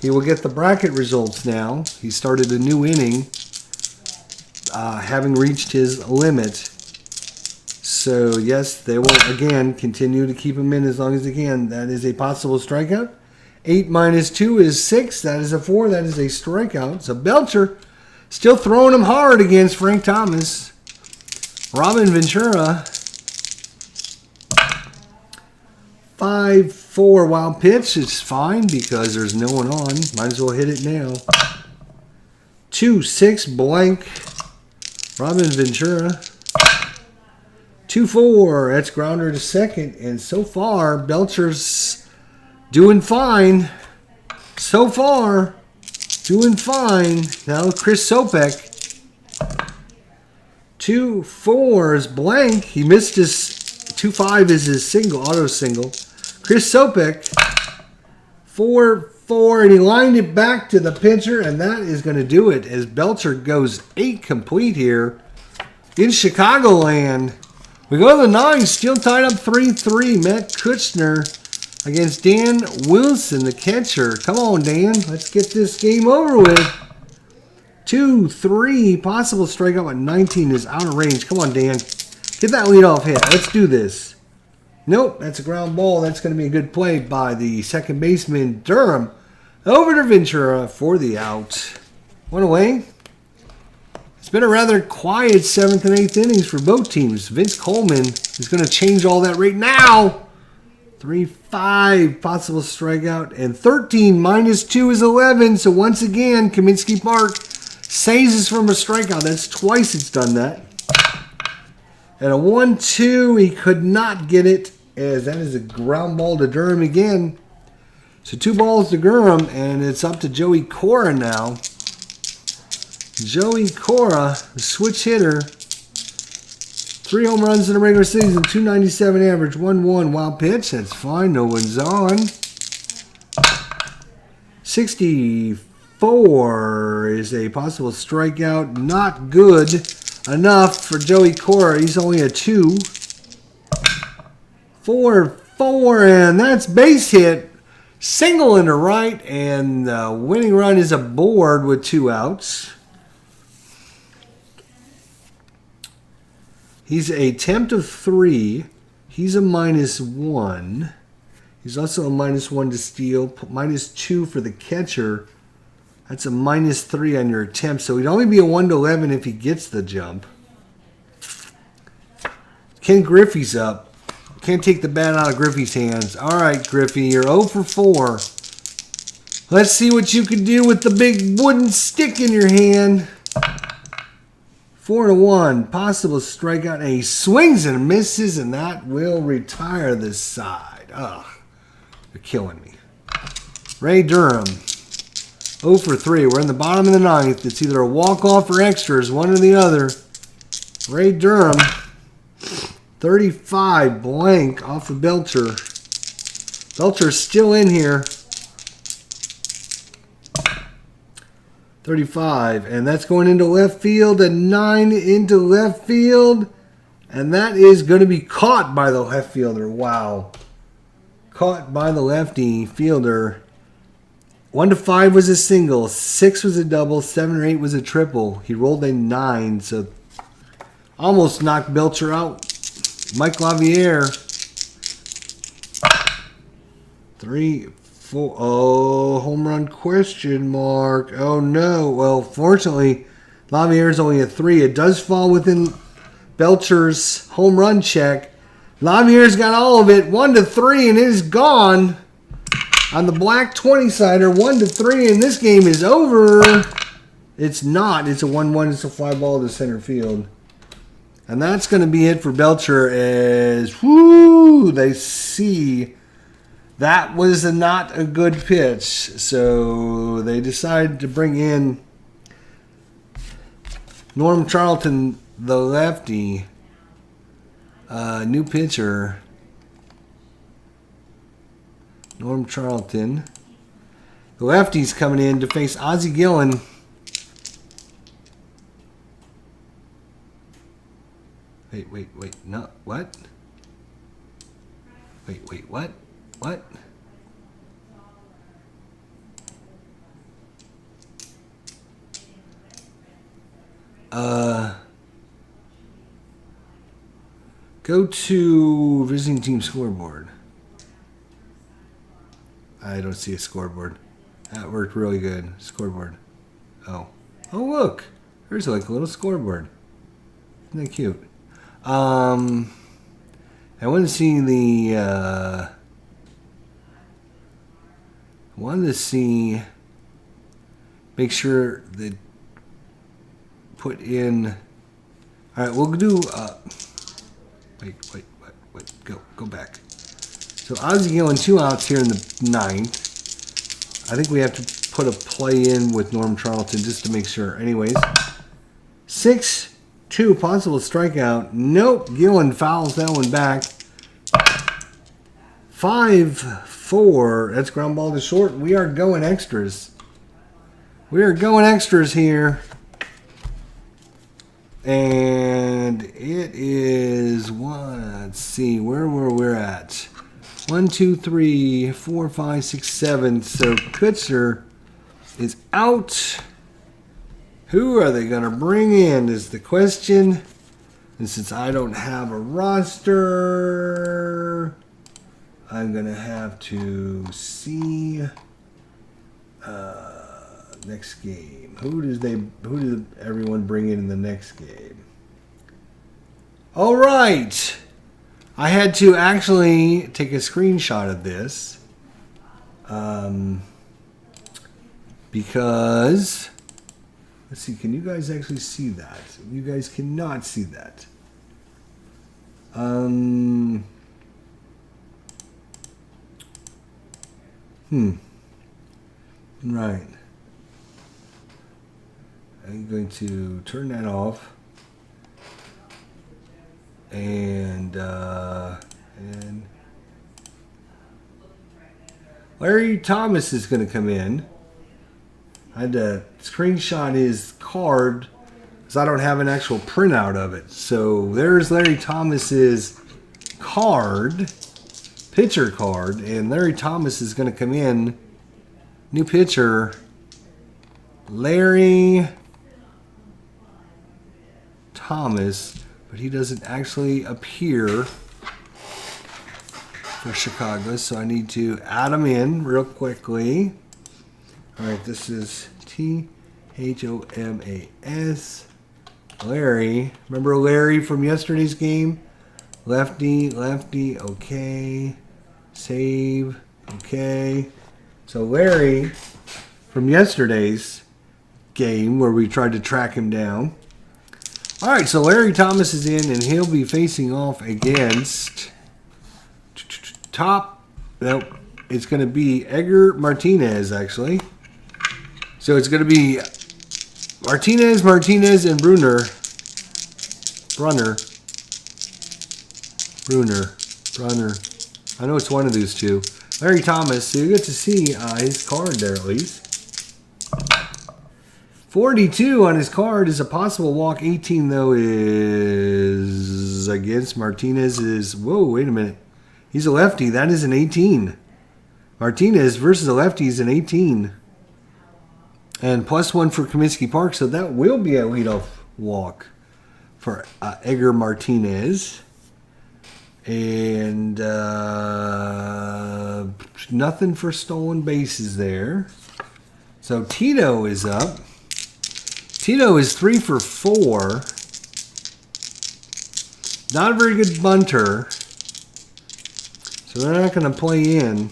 he will get the bracket results now. He started a new inning, having reached his limit. So, yes, they will, again, continue to keep him in as long as they can. That is a possible strikeout. 8 minus 2 is 6. That is a 4. That is a strikeout. So, Belcher still throwing him hard against Frank Thomas. Robin Ventura, 5-4 wild pitch. It's fine because there's no one on. Might as well hit it now. 2-6 blank. Robin Ventura. 2-4. That's grounder to second. And so far, Belcher's doing fine. So far, doing fine. Now Chris Sopek. 2-4 is blank. He missed his 2-5 is his single, auto single. Chris Sopek, 4-4, and he lined it back to the pitcher, and that is going to do it as Belcher goes 8 complete here in Chicagoland. We go to the 9, still tied up 3-3. Matt Kutcher against Dan Wilson, the catcher. Come on, Dan. Let's get this game over with. 2-3. Possible strikeout at 19 is out of range. Come on, Dan. Get that leadoff hit. Let's do this. Nope, that's a ground ball. That's going to be a good play by the second baseman, Durham. Over to Ventura for the out. One away. It's been a rather quiet 7th and 8th innings for both teams. Vince Coleman is going to change all that right now. 3-5, possible strikeout. And 13 minus 2 is 11. So once again, Kaminsky Park saves us from a strikeout. That's twice it's done that. And a 1-2, he could not get it, as that is a ground ball to Durham again. So 2 balls to Durham, and it's up to Joey Cora now. Joey Cora, the switch hitter. 3 home runs in the regular season, 297 average, 1-1 wild pitch. That's fine, no one's on. 64 is a possible strikeout, not good enough for Joey Cora. He's only a 2. 4-4, and that's base hit. Single into right, and the winning run is aboard with 2 outs. He's a temp of 3. He's a -1. He's also a -1 to steal, -2 for the catcher. That's a -3 on your attempt, so he'd only be a 1 to 11 if he gets the jump. Ken Griffey's up. Can't take the bat out of Griffey's hands. All right, Griffey, you're 0 for 4. Let's see what you can do with the big wooden stick in your hand. 4-1. Possible strikeout. And he swings and misses, and that will retire this side. Ugh. You're killing me. Ray Durham. 0 for 3. We're in the bottom of the 9th. It's either a walk-off or extras, one or the other. Ray Durham. 35 blank off of Belcher. Belcher's still in here. 35, and that's going into left field, and 9 into left field, and that is going to be caught by the left fielder. Wow. Caught by the lefty fielder. 1 to 5 was a single, 6 was a double, 7 or 8 was a triple. He rolled a 9, so almost knocked Belcher out. Mike Lavier. 3, 4. Oh, home run question mark. Oh, no. Well, fortunately, Lavier is only a 3. It does fall within Belcher's home run check. Lavier's got all of it. 1 to 3, and it is gone. On the black 20-sider, 1 to 3, and this game is over. It's not. It's a 1-1. It's a fly ball to center field. And that's going to be it for Belcher as, whoo, they see that was not a good pitch. So they decided to bring in Norm Charlton, the lefty, new pitcher. Norm Charlton. The lefty's coming in to face Ozzie Gillen. Wait, no, what? Wait, what? What? Go to visiting team scoreboard. I don't see a scoreboard. That worked really good. Scoreboard. Oh, look. There's like a little scoreboard. Isn't that cute? I want to see the, make sure that put in, all right, we'll do, wait, go back. So Ozzie Gillen, 2 outs here in the 9th. I think we have to put a play in with Norm Charlton just to make sure. Anyways, 6-2, possible strikeout. Nope, Gillen fouls that one back. 5-4, that's ground ball to short. We are going extras. We are going extras here. And it is, let's see, where we're at. 1, 2, 3, 4, 5, 6, 7. So Kutzer is out. Who are they going to bring in is the question. And since I don't have a roster, I'm going to have to see next game. Who does everyone bring in the next game? All right. I had to actually take a screenshot of this because, let's see, can you guys actually see that? You guys cannot see that. Right. I'm going to turn that off. And Larry Thomas is going to come in. I had to screenshot his card because I don't have an actual printout of it. So there's Larry Thomas's card. pitcher card. And Larry Thomas is going to come in. New pitcher, Larry Thomas. But he doesn't actually appear for Chicago. So I need to add him in real quickly. All right, this is Thomas. Larry. Remember Larry from yesterday's game? Lefty, lefty, okay. Save, okay. So Larry from yesterday's game where we tried to track him down. All right, so Larry Thomas is in, and he'll be facing off against nope, it's going to be Edgar Martinez, actually. So it's going to be Martinez, and Brunner. I know it's one of these two. Larry Thomas, so you get to see his card there at least. 42 on his card is a possible walk. 18, though, is against Martinez. Whoa, wait a minute. He's a lefty. That is an 18. Martinez versus a lefty is an 18. And +1 for Comiskey Park, so that will be a leadoff walk for Edgar Martinez. And nothing for stolen bases there. So Tito is up. Tito is 3 for 4. Not a very good bunter. So they're not going to play in.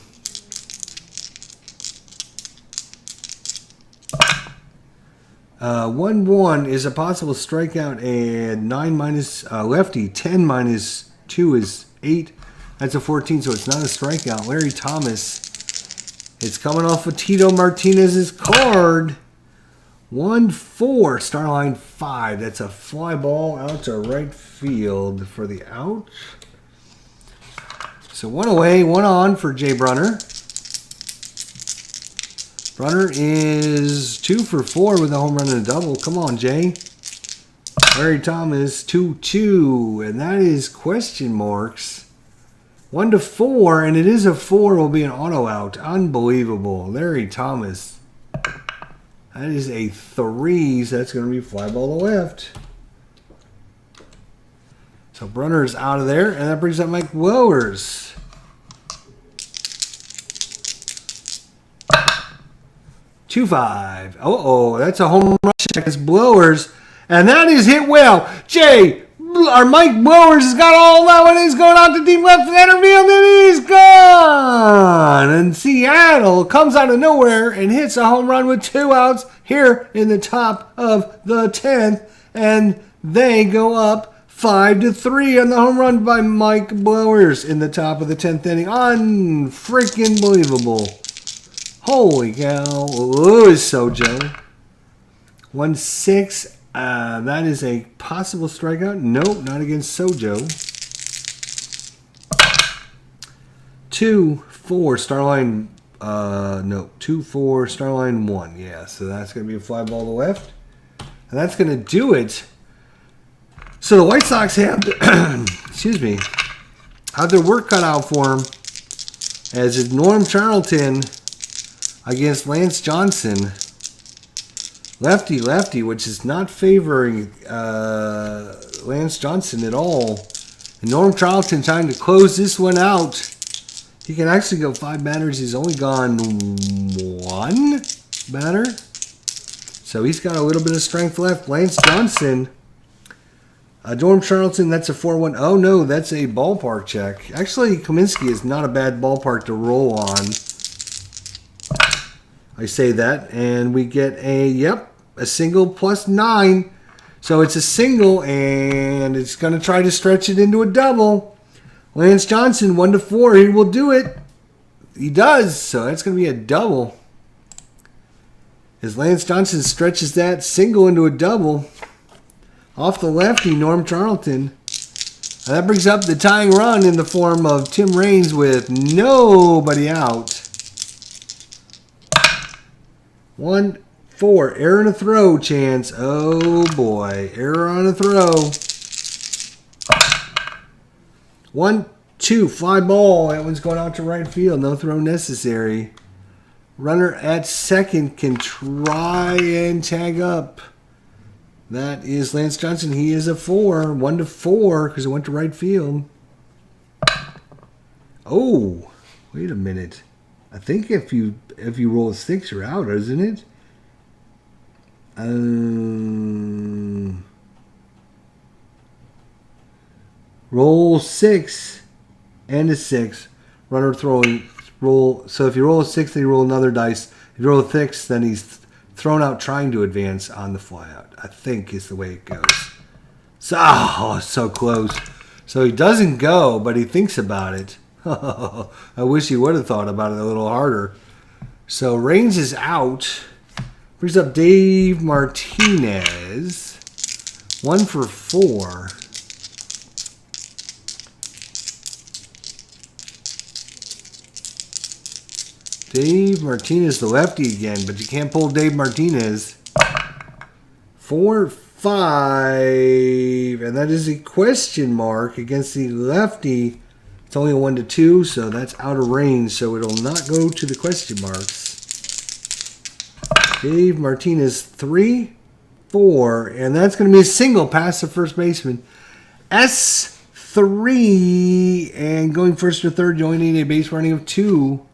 1-1 is a possible strikeout, and 9 minus lefty. 10 minus 2 is 8. That's a 14, so it's not a strikeout. Larry Thomas. It's coming off of Tito Martinez's card. 1-4, Starline 5. That's a fly ball out to right field for the out. So 1 away, 1 on for Jay Brunner. Brunner is 2 for 4 with a home run and a double. Come on, Jay. Larry Thomas, 2-2. And that is question marks. 1-4, and it is a 4. Will be an auto out. Unbelievable. Larry Thomas. That is a 3. So that's going to be fly ball to left. So Brunner's out of there. And that brings up Mike Blowers. 2-5. Uh-oh, that's a home run check. It's Blowers. And that is hit well. Jay, our Mike Blowers has got all that one. He's going out to deep left center field, and he's gone. And Seattle comes out of nowhere and hits a home run with 2 outs here in the top of the 10th. And they go up 5-3 on the home run by Mike Blowers in the top of the 10th inning. Unfreaking believable. Holy cow. Luis Sojo. 1-6. That is a possible strikeout. Nope, not against Sojo. 2-4 Starline. No, 2-4 Starline 1. Yeah, so that's going to be a fly ball to left. And that's going to do it. So the White Sox have, have their work cut out for them. As is Norm Charlton against Lance Johnson. Lefty, which is not favoring Lance Johnson at all. And Norm Charlton trying to close this one out. He can actually go 5 batters. He's only gone 1 batter. So he's got a little bit of strength left. Lance Johnson. Norm Charlton, that's a 4-1. Oh, no, that's a ballpark check. Actually, Comiskey is not a bad ballpark to roll on. I say that, and we get a single +9. So it's a single, and it's going to try to stretch it into a double. Lance Johnson, 1-4. He will do it. He does, so that's going to be a double. As Lance Johnson stretches that single into a double. Off the lefty, Norm Charlton. And that brings up the tying run in the form of Tim Raines with nobody out. 1-4. Error on a throw chance. Oh boy. Error on a throw. 1-2. 2, fly ball. That one's going out to right field. No throw necessary. Runner at second can try and tag up. That is Lance Johnson. He is a 4. 1-4 because it went to right field. Oh, wait a minute. I think if you roll a 6, you're out, isn't it? Roll 6 and a 6. Runner throwing roll. So if you roll a 6, then you roll another dice. If you roll a 6, then he's thrown out trying to advance on the flyout. I think is the way it goes. So, so close. So he doesn't go, but he thinks about it. I wish he would have thought about it a little harder. So Raines is out. Brings up Dave Martinez. 1 for 4. Dave Martinez, the lefty again, but you can't pull Dave Martinez. 4, 5, and that is a question mark against the lefty. It's only a 1-2, so that's out of range, so it'll not go to the question marks. Dave Martinez, 3, 4, and that's going to be a single past the first baseman. S3, and going first to third, you only need a base running of 2.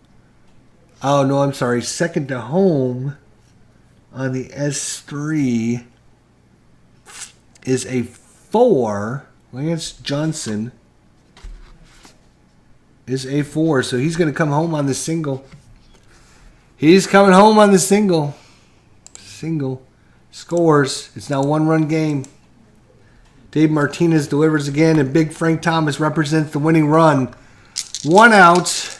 Oh, no, I'm sorry. Second to home on the S3 is a 4. Lance Johnson is a 4. So he's going to come home on the single. He's coming home on the single. Single. Scores. It's now 1-run game. Dave Martinez delivers again, and Big Frank Thomas represents the winning run. 1 out.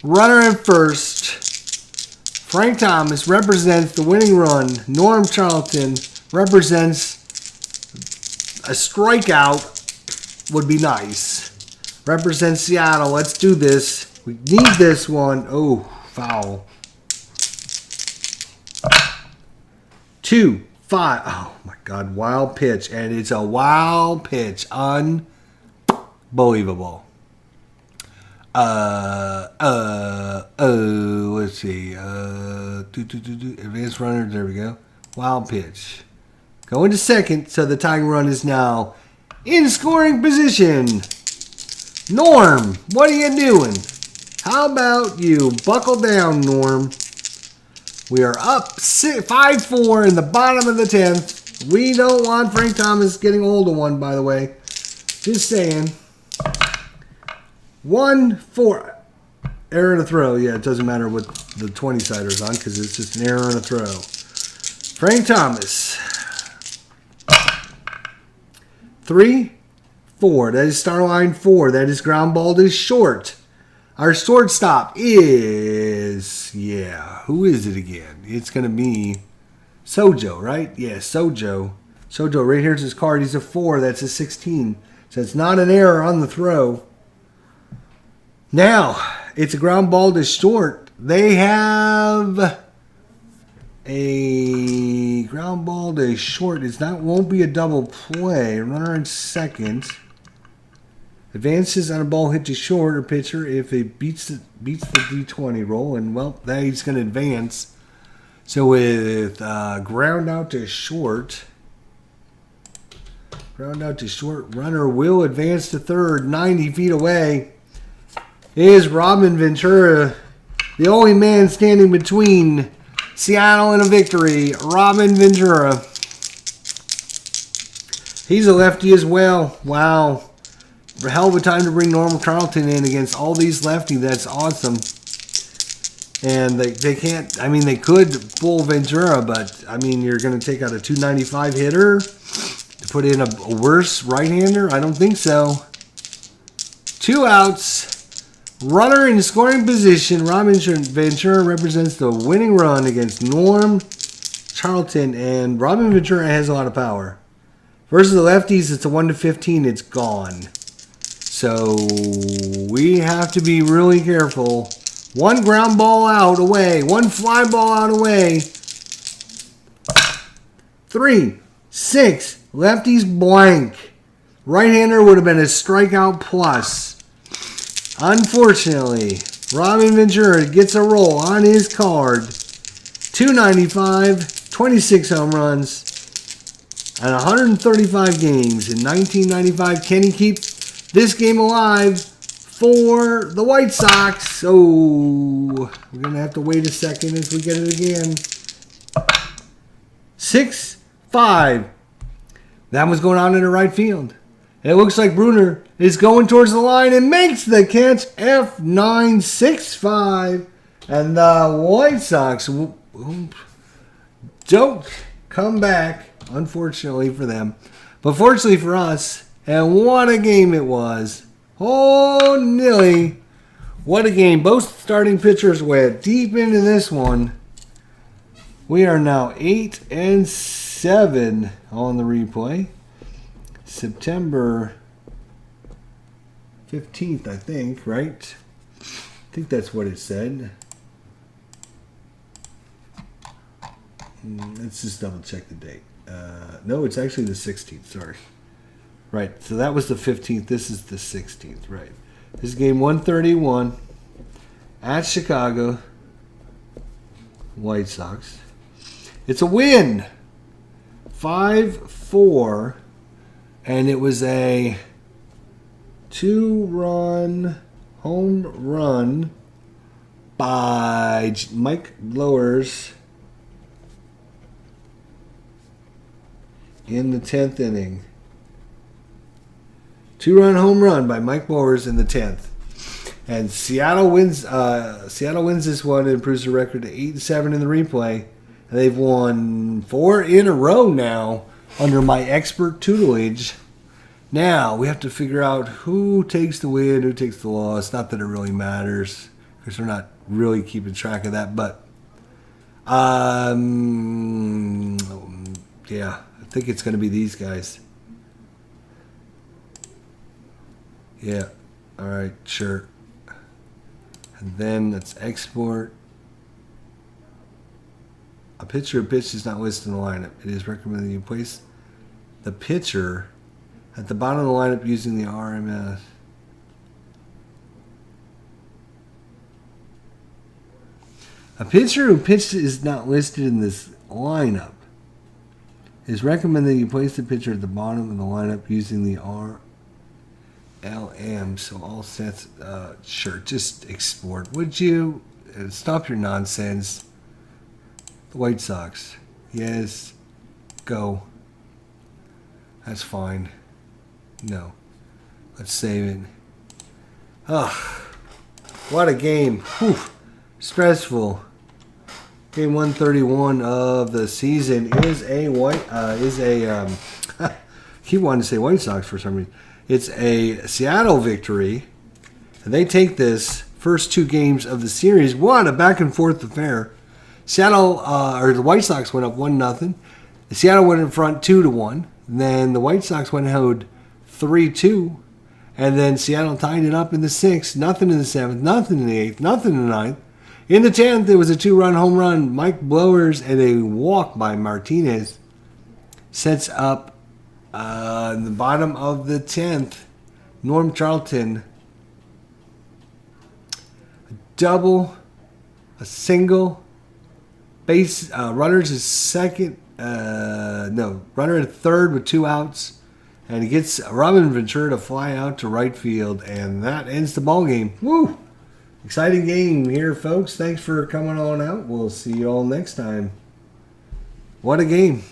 Runner at first. Frank Thomas represents the winning run. Norm Charlton represents a strikeout. Would be nice. Represents Seattle. Let's do this. We need this one. Oh, foul. 2, 5. Oh, my God. Wild pitch. And it's a wild pitch. Unbelievable. Let's see. Advanced runner. There we go. Wild pitch. Going to second, so the tying run is now in scoring position. Norm, what are you doing? How about you buckle down, Norm? We are up 5-4 in the bottom of the 10th. We don't want Frank Thomas getting hold of one, by the way. Just saying. 1-4. Error in a throw. Yeah, it doesn't matter what the 20-sider's on because it's just an error in a throw. Frank Thomas. 3, 4. That is star line 4. That is ground ball to short. Our shortstop is, who is it again? It's going to be Sojo, right? Yeah, Sojo. Sojo, right here's his card. He's a 4. That's a 16. So it's not an error on the throw. Now, it's a ground ball to short. They have a ground ball to short. Won't be a double play. Runner in second. Advances on a ball hit to short or pitcher if it beats the D20 roll. And, well, he's going to advance. So with ground out to short. Runner will advance to third, 90 feet away. Is Robin Ventura, the only man standing between Seattle and a victory. Robin Ventura. He's a lefty as well. Wow. A hell of a time to bring Norm Charlton in against all these lefties. That's awesome. And they can't, they could pull Ventura, but, you're going to take out a 295 hitter to put in a worse right-hander? I don't think so. 2 outs. Runner in scoring position. Robin Ventura represents the winning run against Norm Charlton. And Robin Ventura has a lot of power. Versus the lefties, it's a 1-15. It's gone. So we have to be really careful. 1 ground ball out away. 1 fly ball out away. 3, 6. Lefties blank. Right-hander would have been a strikeout plus. Unfortunately, Robin Ventura gets a roll on his card. 295, 26 home runs, and 135 games in 1995. Can he keep this game alive for the White Sox? Oh, we're going to have to wait a second as we get it again. 6-5. That was going on in the right field. It looks like Bruner is going towards the line and makes the catch. F9, 6-5. And the White Sox don't come back, unfortunately for them. But fortunately for us, and what a game it was. Oh, Nilly. What a game. Both starting pitchers went deep into this one. We are now 8-7 on the replay. September 15th, I think, right? I think that's what it said. Let's just double check the date. No, it's actually the 16th, sorry. Right, so that was the 15th. This is the 16th, right. This is game 131 at Chicago. White Sox. It's a win. 5-4. And it was a 2-run home run by Mike Blowers in the 10th inning. 2-run home run by Mike Blowers in the 10th. And Seattle wins this one and improves the record to 8-7 in the replay. And they've won 4 in a row now under my expert tutelage. Now we have to figure out who takes the win, who takes the loss. Not that it really matters because we're not really keeping track of that. But yeah, I think it's going to be these guys. Yeah. All right. Sure. And then let's export. A pitcher who pitched is not listed in the lineup. It is recommended you place the pitcher at the bottom of the lineup using the RMS. A pitcher who pitched is not listed in this lineup. It is recommended you place the pitcher at the bottom of the lineup using the RLM. So all sets, sure, just export. Would you? Stop your nonsense. The White Sox. Yes. Go. That's fine. No. Let's save it. Ugh. What a game. Whew. Stressful. Game 131 of the season is a keep wanting to say White Sox for some reason. It's a Seattle victory. And they take this first 2 games of the series. What a back and forth affair. Seattle, or the White Sox went up 1-0. Seattle went in front 2-1. Then the White Sox went ahead 3-2. And then Seattle tied it up in the 6th. Nothing in the 7th. Nothing in the 8th. Nothing in the 9th. In the 10th, it was a 2-run home run. Mike Blowers and a walk by Martinez sets up in the bottom of the 10th. Norm Charlton. A double. A single. Base runners is second. Runner at third with 2 outs, and he gets Robin Ventura to fly out to right field, and that ends the ball game. Woo! Exciting game here, folks. Thanks for coming on out. We'll see you all next time. What a game!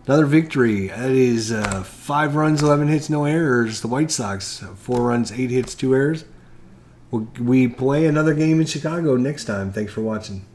Another victory. That is 5 runs, 11 hits, no errors. The White Sox 4 runs, 8 hits, 2 errors. We play another game in Chicago next time. Thanks for watching.